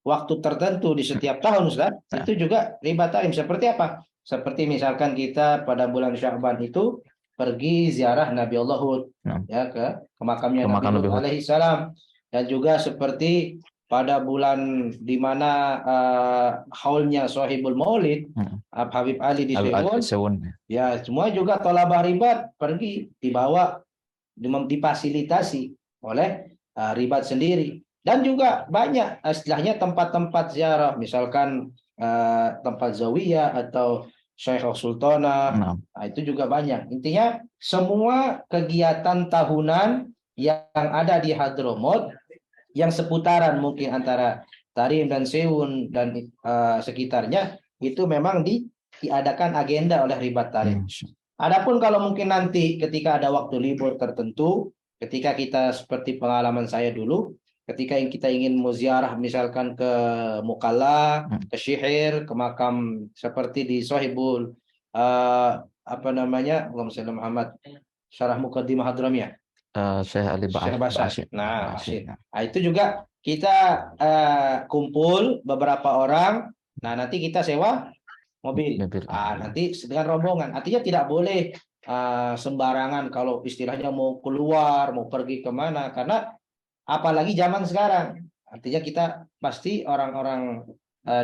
waktu tertentu di setiap tahun, Ustaz, itu juga Ribat Tarim. Seperti apa? Seperti misalkan kita pada bulan Sya'ban itu pergi ziarah Nabi Allah Hud, ya ke makamnya Nabi Hud alaihi salam, dan juga seperti pada bulan di mana haulnya Sohibul Maulid, Habib Ali di Sewon, ya semua juga tolabah ribat pergi dibawa, difasilitasi oleh ribat sendiri. Dan juga banyak istilahnya tempat-tempat ziarah, misalkan tempat zawiyah atau Syekh Sultana, itu juga banyak. Intinya semua kegiatan tahunan yang ada di Hadramut yang seputaran mungkin antara Tarim dan Sewun dan sekitarnya itu memang diadakan agenda oleh Ribat Tarim. Adapun kalau mungkin nanti ketika ada waktu libur tertentu, ketika kita seperti pengalaman saya dulu, ketika kita ingin muziarah misalkan ke Mukalla, ke Syihir, ke makam seperti di Sohibul apa namanya, Allahumma shalli Muhammad, Syarah Muqaddimah Hadramiyah, Syekh Ali Bashar. Nah, itu juga kita kumpul beberapa orang. Nah, nanti kita sewa mobil. Nanti dengan rombongan. Artinya tidak boleh sembarangan kalau istilahnya mau keluar, mau pergi kemana. Karena apalagi zaman sekarang. Artinya kita pasti orang-orang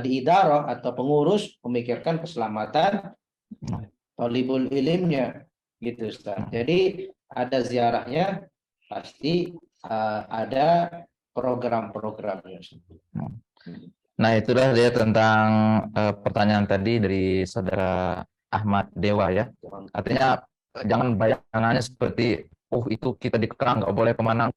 di idarah atau pengurus memikirkan keselamatan thalibul ilmnya. Gitu, Ustaz. Jadi ada ziarahnya, pasti ada program-programnya. Nah, itulah dia tentang pertanyaan tadi dari saudara Ahmad Dewa ya. Artinya jangan bayangannya seperti, itu kita dikekang, nggak boleh kemana.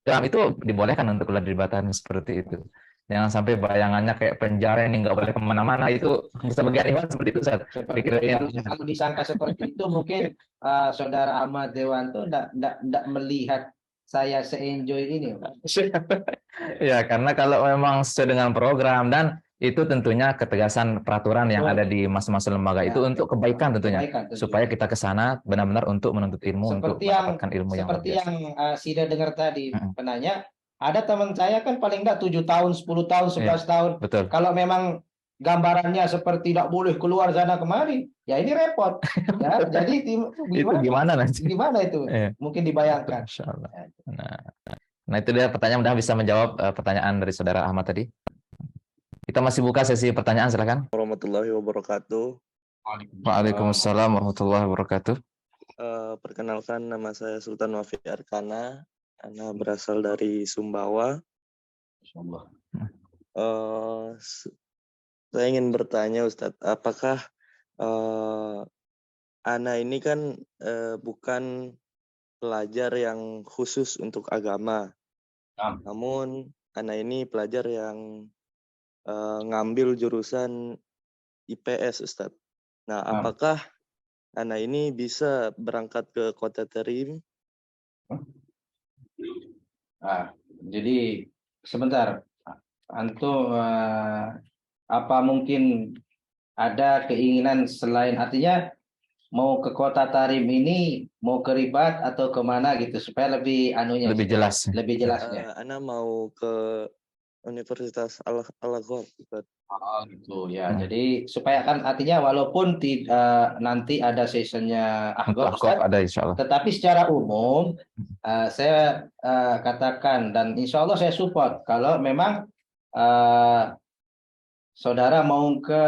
Ya, itu dibolehkan untuk keluar dari batasan seperti itu. Jangan sampai bayangannya kayak penjara ini nggak boleh kemana-mana, itu sebagai iman seperti itu Ustaz. Kalau disangka seperti itu mungkin saudara Ahmad Dewanto tidak melihat saya se-enjoy ini. Ya, karena kalau memang sesuai dengan program dan itu tentunya ketegasan peraturan yang ada di masing-masing lembaga itu untuk kebaikan tentunya, supaya kita ke sana benar-benar untuk menuntut ilmu, untuk mendapatkan ilmu yang seperti yang Sida dengar tadi, penanya, ada teman saya kan paling enggak 7 tahun, 10 tahun, 11 tahun. Betul. Kalau memang gambarannya seperti tidak boleh keluar sana kemari, ya ini repot. Ya, jadi gimana nanti? Gimana itu? Mungkin dibayangkan. Nah, itu dia pertanyaan, mudah bisa menjawab pertanyaan dari saudara Ahmad tadi. Kita masih buka sesi pertanyaan, silakan. Warahmatullahi wabarakatuh. Waalaikumsalam warahmatullahi wabarakatuh. Perkenalkan, nama saya Sultan Wafi Arkana. Ana berasal dari Sumbawa. Saya ingin bertanya, Ustadz, apakah Ana ini kan bukan pelajar yang khusus untuk agama, namun Ana ini pelajar yang ngambil jurusan IPS, Ustadz. Nah, apakah Ana ini bisa berangkat ke Kota Tarim? Jadi sebentar, Anto, apa mungkin ada keinginan selain, artinya mau ke Kota Tarim ini mau ke Ribat atau kemana gitu supaya lebih anunya Lebih jelas. lebih jelasnya. Ana mau ke Universitas Al-Azhar. Oh, gitu ya. Jadi supaya kan artinya walaupun nanti ada sessionnya Untuk Ahgab, Ahqaf Ustaz, ada insya Allah. tetapi secara umum saya katakan dan insya Allah saya support kalau memang saudara mau ke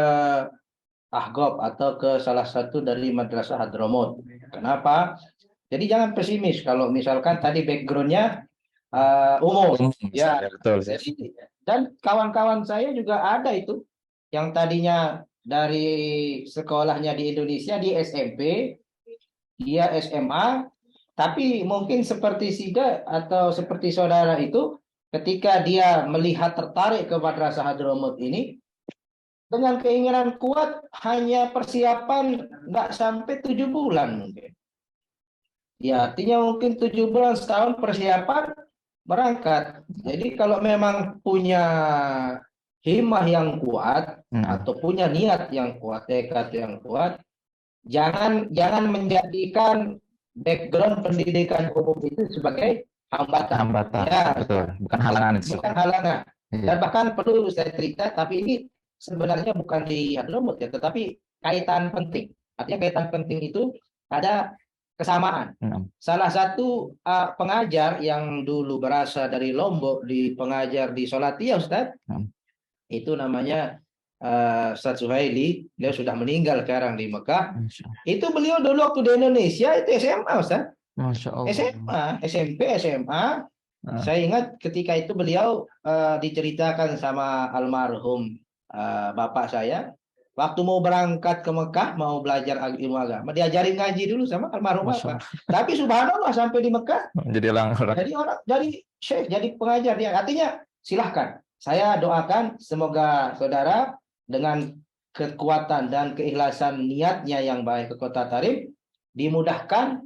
Ahgab atau ke salah satu dari madrasah Hadramut. Kenapa? Jadi jangan pesimis kalau misalkan tadi backgroundnya umum. Ya, betul. jadi, dan kawan-kawan saya juga ada itu yang tadinya dari sekolahnya di Indonesia di SMP, dia SMA, tapi mungkin seperti Sida atau seperti saudara itu, ketika dia melihat tertarik ke madrasah Hadramut ini, dengan keinginan kuat hanya persiapan nggak sampai 7 bulan mungkin. Ya, artinya mungkin 7 bulan setahun persiapan berangkat. Jadi kalau memang punya himmah yang kuat atau punya niat yang kuat, tekad yang kuat, jangan menjadikan background pendidikan umum itu sebagai hambatan. Ya, betul. Bukan halangan itu. Bukan halangan. Dan bahkan perlu saya cerita, tapi ini sebenarnya bukan di Hadramut ya, tetapi kaitan penting. Artinya kaitan penting itu ada kesamaan. Salah satu pengajar yang dulu berasal dari Lombok, pengajar di Solatia, Ustaz, itu namanya Ustaz Suhaili, beliau sudah meninggal sekarang di Mekah. Itu beliau dulu waktu di Indonesia itu SMA, Ustaz. Masya Allah. SMA, SMP, SMA. Saya ingat ketika itu beliau diceritakan sama almarhum bapak saya, waktu mau berangkat ke Mekah, mau belajar ilmu agama, diajarin ngaji dulu sama almarhum bapak. Tapi subhanallah sampai di Mekah, jadi syekh, jadi pengajar dia. Artinya silahkan. Saya doakan semoga saudara dengan kekuatan dan keikhlasan niatnya yang baik ke Kota Tarim dimudahkan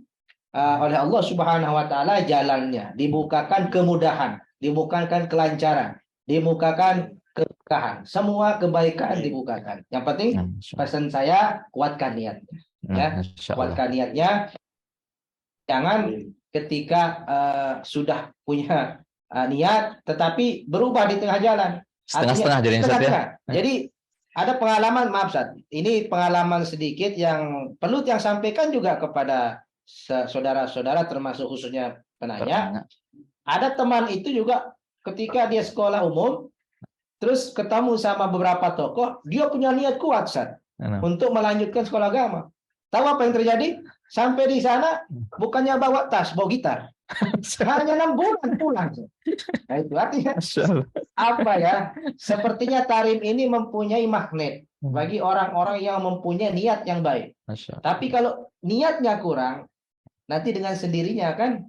oleh Allah Subhanahu wa taala jalannya, dibukakan kemudahan, dibukakan kelancaran, dibukakan keberkahan, semua kebaikan dibukakan. Yang penting pesan saya kuatkan niatnya, ya, kuatkan niatnya. Jangan ketika sudah punya niat, tetapi berubah di tengah jalan. Setengah-setengah jadi setengah. Jadi ada pengalaman, maaf Ustaz, ini pengalaman sedikit yang perlu yang sampaikan juga kepada saudara-saudara termasuk khususnya penanya. Ada teman itu juga ketika dia sekolah umum, terus ketemu sama beberapa tokoh, dia punya niat kuat Ustaz, untuk melanjutkan sekolah agama. Tahu apa yang terjadi? Sampai di sana bukannya bawa tas, bawa gitar. Hanya 6 bulan pulang. Nah, itu artinya apa ya? Sepertinya Tarim ini mempunyai magnet bagi orang-orang yang mempunyai niat yang baik. Tapi kalau niatnya kurang, nanti dengan sendirinya kan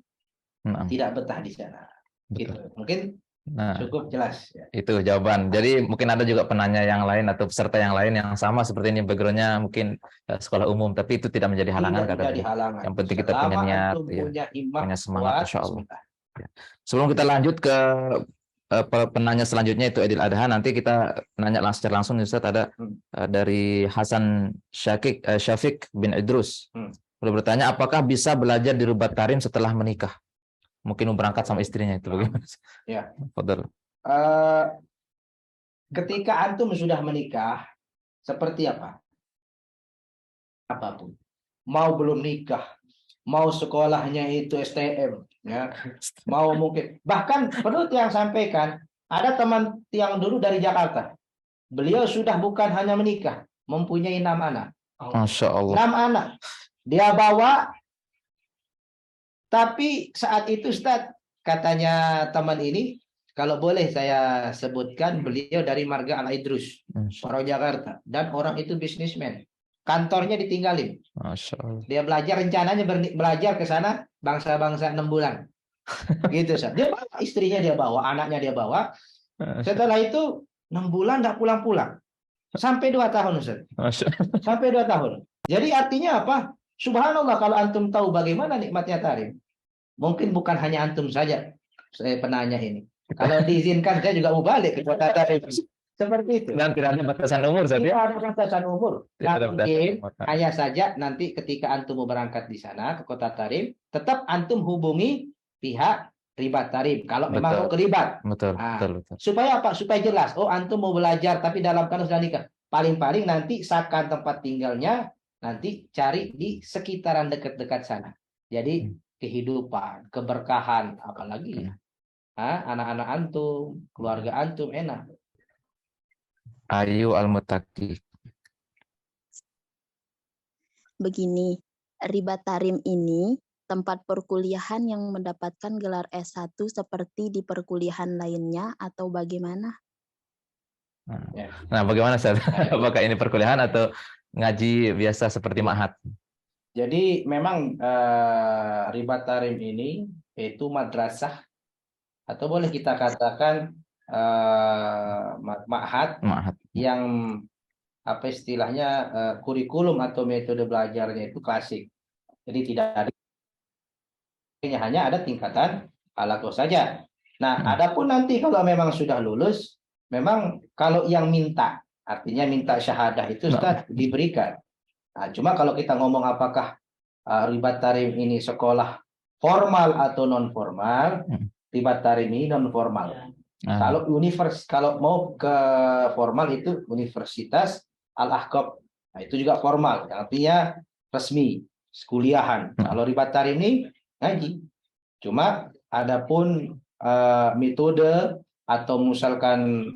tidak betah di sana. Gitu. Mungkin cukup jelas. Ya. Itu jawaban. Jadi mungkin ada juga penanya yang lain atau peserta yang lain yang sama seperti ini, backgroundnya mungkin sekolah umum, tapi itu tidak menjadi halangan. Yang penting kita punya niat, punya semangat, insya Allah. Ya. Sebelum kita lanjut ke penanya selanjutnya itu Aidil Adha, nanti kita nanya secara langsung Ustaz, ada dari Hasan Syafiq bin Idrus. Boleh bertanya, apakah bisa belajar di Ribat Tarim setelah menikah? Mungkin mau berangkat sama istrinya itu bagaimana? Ya. Fadhal. Ketika antum sudah menikah, seperti apa? Apapun. Mau belum nikah, mau sekolahnya itu STM, ya. Mau mungkin. Bahkan perlu yang sampaikan, ada teman yang dulu dari Jakarta. Beliau sudah bukan hanya menikah, mempunyai 6 anak. Masya Allah. 6 anak. Dia bawa. Tapi saat itu Ustaz, katanya teman ini, kalau boleh saya sebutkan, beliau dari Marga Al-Idrus, orang Jakarta, dan orang itu bisnismen. Kantornya ditinggalin. Masya Allah. Dia belajar, rencananya belajar ke sana bangsa-bangsa 6 bulan. Gitu Ustaz. Dia bawa istrinya, dia bawa anaknya, dia bawa. Setelah itu 6 bulan enggak pulang-pulang. Sampai 2 tahun Ustaz. Sampai 2 tahun. Jadi artinya apa? Subhanallah, kalau antum tahu bagaimana nikmatnya Tarim. Mungkin bukan hanya antum saja, saya penanya ini. Kalau diizinkan saya juga mau balik ke Kota Tarim. Seperti itu. Dan tidak ada batasan umur, Ustaz, Tidak ya? ada batasan umur. Tidak Nah, ada batasan mungkin umur. hanya saja nanti ketika antum mau berangkat di sana ke kota Tarim, tetap antum hubungi pihak Ribat Tarim kalau memang mau Betul. keribat. Betul, Nah, betul, betul. supaya apa? Supaya jelas. Oh, antum mau belajar tapi dalam keadaan sudah nikah. Paling-paling nanti sakan tempat tinggalnya nanti cari di sekitaran dekat-dekat sana. Jadi kehidupan, keberkahan, apalagi anak-anak antum, keluarga antum enak. Ayu Al-Muttaqi. Begini, Ribat Tarim ini tempat perkuliahan yang mendapatkan gelar S1 seperti di perkuliahan lainnya atau bagaimana? Nah, bagaimana, Ustaz? Apakah ini perkuliahan atau ngaji biasa seperti ma'had? Jadi memang Ribat Tarim ini itu madrasah atau boleh kita katakan ma'had Ma'had. yang apa istilahnya kurikulum atau metode belajarnya itu klasik. Jadi tidak ada, hanya ada tingkatan halakoh saja. Nah, adapun nanti kalau memang sudah lulus, memang kalau yang minta, artinya minta syahadah itu Ustaz diberikan. Nah, cuma kalau kita ngomong apakah Ribat Tarim ini sekolah formal atau non formal, Ribat Tarim ini non formal. Kalau mau ke formal itu Universitas Al-Ahqaf. Nah, itu juga formal, artinya resmi, kuliahan. Kalau Ribat Tarim ini ngaji. Cuma adapun metode atau misalkan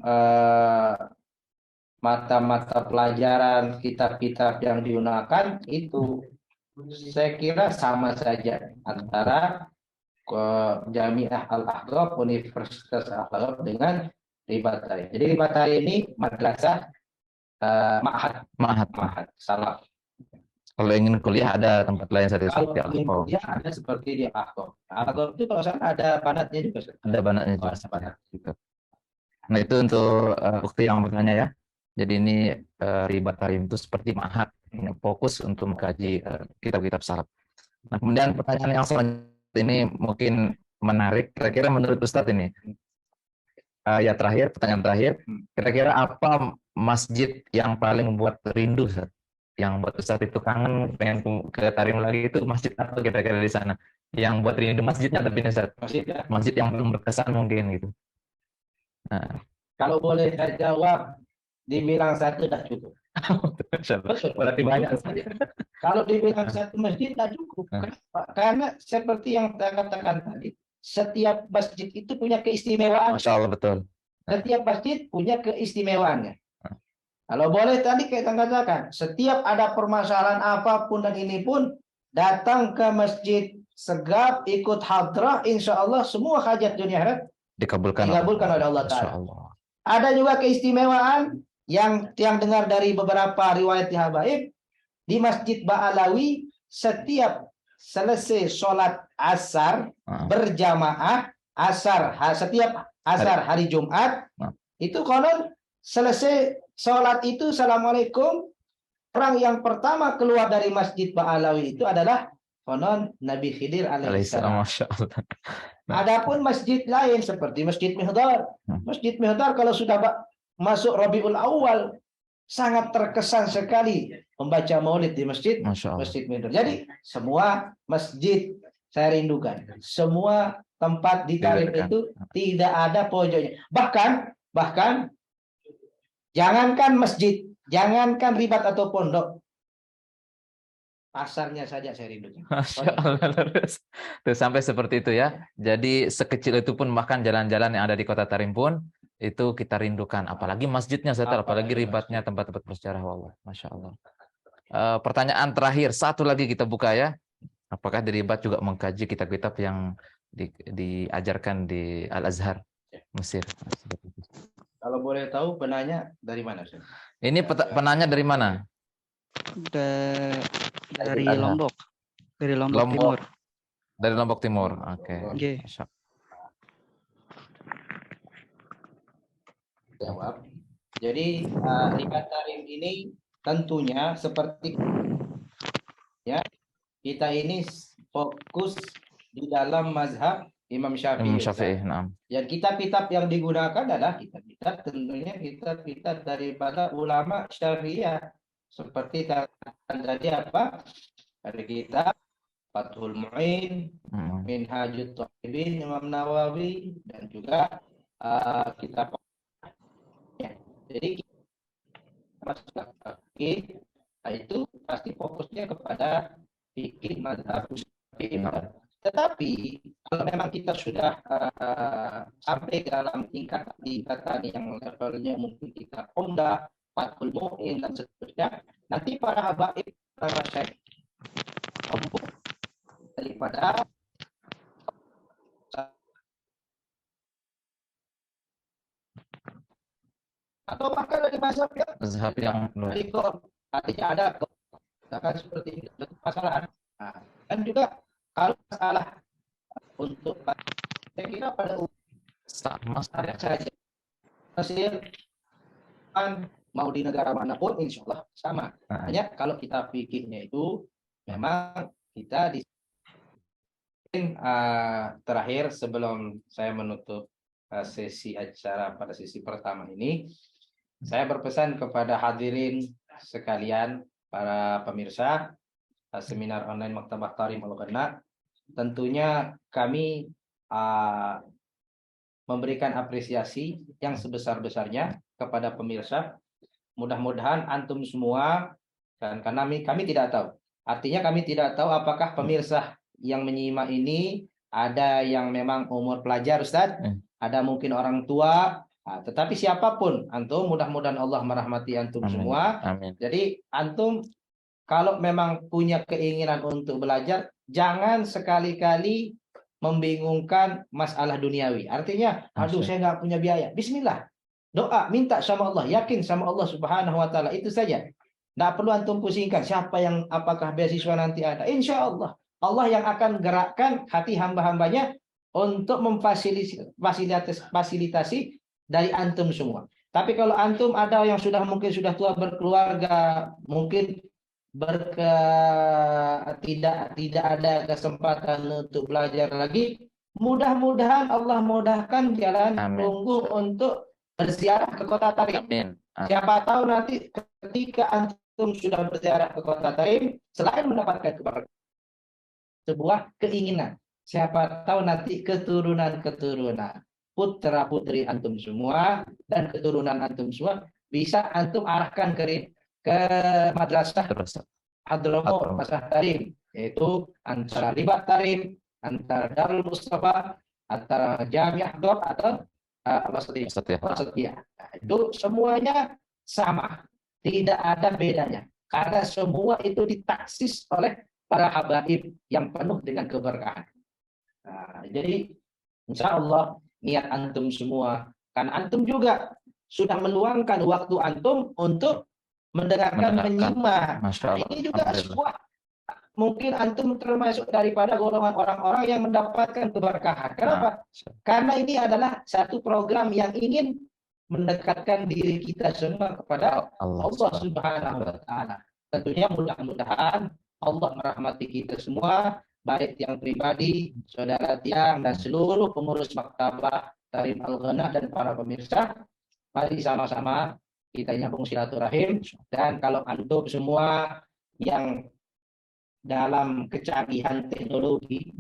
mata-mata pelajaran, kitab-kitab yang digunakan itu saya kira sama saja antara Jamiah Al-Ahqaf, Universitas Al-Ahqaf dengan Ribat Tarim. Jadi Ribat Tarim ini madrasah ma'had salaf. Kalau ingin kuliah ada tempat lain saja Kalau seperti ingin Al-Ahqaf. kuliah ada seperti di Al-Ahqaf. Al-Ahqaf itu kalau sana ada banatnya juga. Ada banatnya juga. Nah, itu untuk ukti yang bertanya ya. Jadi ini Ribat Tarim itu seperti ma'had, fokus untuk mengkaji kitab-kitab salaf. Nah, kemudian pertanyaan yang selanjutnya ini mungkin menarik. Kira-kira menurut Ustadz ini, ya terakhir, pertanyaan terakhir, kira-kira apa masjid yang paling membuat rindu, Ustadz? Yang buat Ustadz itu kangen, pengen ke Tarim lagi, itu masjid apa kira-kira di sana? Yang buat rindu masjidnya, tapi Ustadz, masjid yang belum berkesan mungkin gitu. Nah, kalau boleh saya jawab, dibilang satu dah cukup. Berarti banyak. Kalau dibilang satu masjid dah cukup. Karena seperti yang saya katakan tadi, setiap masjid itu punya keistimewaan. Masya Allah, betul. Setiap masjid punya keistimewaannya. Kalau boleh tadi kita katakan, setiap ada permasalahan apapun dan ini pun datang ke masjid, segap ikut hadrah, insya Allah semua hajat dunia akhirat dikabulkan oleh Allah Ta'ala. Ada juga keistimewaan yang dengar dari beberapa riwayat habaib di Masjid Ba'alawi, setiap selesai sholat asar berjamaah setiap asar hari Jumat itu konon selesai sholat itu assalamualaikum, orang yang pertama keluar dari Masjid Ba'alawi itu adalah konon Nabi Khidir alaihissalam. Adapun masjid lain seperti Masjid Mihdar. Masjid Mihdar kalau sudah masuk Rabiul Awal sangat terkesan sekali membaca maulid di Masjid Mihdar. Jadi semua masjid saya rindukan. Semua tempat di Tarim itu tidak ada pojoknya. Bahkan jangankan masjid, jangankan ribat atau pondok, pasarnya saja saya rindukan. Masya Allah. Tuh, sampai seperti itu ya. Jadi sekecil itu pun bahkan jalan-jalan yang ada di kota Tarim pun itu kita rindukan. Apalagi masjidnya, apalagi ribatnya, tempat-tempat bersejarah. Wallah, Masya Allah. Pertanyaan terakhir, satu lagi kita buka ya. Apakah di ribat juga mengkaji kitab-kitab yang diajarkan di Al-Azhar, Mesir? Kalau boleh tahu penanya dari mana? Ini penanya dari mana? Dari Lombok. Dari Lombok Timur. Dari Lombok Timur. Oke. Okay. Jawab. Jadi Ribat Tarim ini tentunya seperti ya, kita ini fokus di dalam mazhab Imam Imam Syafi'i. Syafi'i. Ustaz. Naam. Dan kitab-kitab yang digunakan adalah kitab-kitab tentunya kitab-kitab daripada ulama Syafi'iyah. Seperti tadi apa? Ada kitab Fathul Mu'in, Minhajut Thaqibin Imam Nawawi, dan juga kitab ya. Jadi masalah fikih itu pasti fokusnya kepada fikih mazhab Syafi'i. Tetapi kalau memang kita sudah sampai ke dalam tingkatan yang levelnya mungkin kita Umdah, Fathul Mu'in dan seterusnya, nanti para habaib para syekh daripada atau bahkan dari mazhab yang artinya ada akan seperti itu masalah. Nah, dan juga kalau masalah untuk saya kira pada sama saja Mesir mau di negara manapun insya Allah sama. Hanya kalau kita pikirnya itu memang kita di terakhir sebelum saya menutup sesi acara pada sesi pertama ini, saya berpesan kepada hadirin sekalian, para pemirsa seminar online Maktabah Tarim Al-Ghana, tentunya kami memberikan apresiasi yang sebesar-besarnya kepada pemirsa. Mudah-mudahan antum semua, dan karena kami tidak tahu, artinya kami tidak tahu apakah pemirsa yang menyimak ini ada yang memang umur pelajar, Ustaz, ada mungkin orang tua, tetapi siapapun antum, mudah-mudahan Allah merahmati antum semua. Amin. Jadi antum kalau memang punya keinginan untuk belajar, jangan sekali-kali membingungkan masalah duniawi. Artinya, aduh saya nggak punya biaya. Bismillah. Doa, minta sama Allah, yakin sama Allah Subhanahu wa taala, itu saja. Nggak perlu antum pusingkan siapa yang apakah beasiswa nanti ada. Insya Allah, Allah yang akan gerakkan hati hamba-hambanya untuk memfasilitasi dari antum semua. Tapi kalau antum ada yang mungkin sudah tua berkeluarga, mungkin tidak ada kesempatan untuk belajar lagi, mudah-mudahan Allah mudahkan jalan punggung untuk berziarah ke kota Tarim. Siapa tahu nanti ketika antum sudah berziarah ke kota Tarim, selain mendapatkan keberkahan, sebuah keinginan, siapa tahu nanti keturunan putra-putri antum semua dan keturunan antum semua bisa antum arahkan ke madrasah Hadramaut Madrasah Tarim, yaitu antara Ribat Tarim, antara Darul Mustafa, antara Jamiah Dor atau Wasatiyah. Itu semuanya sama, tidak ada bedanya, karena semua itu ditaksis oleh para habaib yang penuh dengan keberkahan. Jadi insya Allah niat antum semua, kan antum juga sudah meluangkan waktu antum untuk mendengarkan, menyimak. Ini juga sebuah, mungkin antum termasuk daripada golongan orang-orang yang mendapatkan keberkahan. Kenapa? Karena ini adalah satu program yang ingin mendekatkan diri kita semua kepada Allah Subhanahu wa taala. Tentunya mudah-mudahan Allah merahmati kita semua, baik yang pribadi, saudara Tiang, dan seluruh pengurus Maktabah Tarim Al-Ghana dan para pemirsa. Mari sama-sama kita nyambung silaturahim, dan kalau antum semua yang dalam kecanggihan teknologi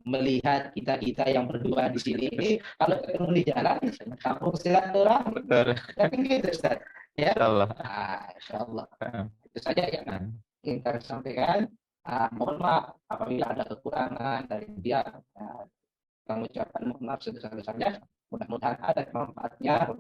melihat kita yang berdua di sini, kalau ketemu di jalan sambung silaturahim. Tapi gitu, Ustaz. Ya. Insyaallah. Itu saja yang ingin kami sampaikan. Mohon maaf apabila ada kekurangan dari dia. Kami ucapkan mohon maaf sebesar-besarnya. Mudah-mudahan ada manfaatnya.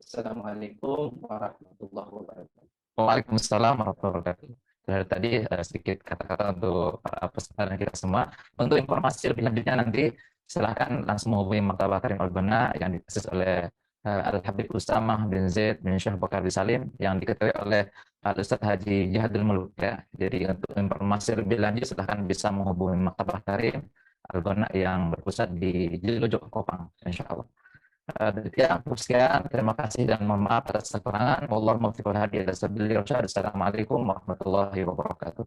Assalamualaikum warahmatullahi wabarakatuh. Waalaikumsalam warahmatullahi wabarakatuh. Dari tadi sedikit kata-kata untuk para peserta kita semua. Untuk informasi lebih lanjutnya nanti silahkan langsung menghubungi Maktabah Tarim Al-Ghana yang diasis oleh Al-Habib Usamah bin Zaid bin Syekh Bakar bin Salim yang diketuai oleh Al-Ustadz Haji Jihadul Muluk, ya. Jadi untuk informasi lebih lanjut silahkan bisa menghubungi Maktabah Tarim Al-Ghana yang berpusat di Jilujok, Kopang, insyaallah. Ya, sekian, terima kasih dan mohon maaf atas kekurangan. Wallahul muwaffiq wal hadi ila sabilil rasyad. Assalamualaikum warahmatullahi wabarakatuh.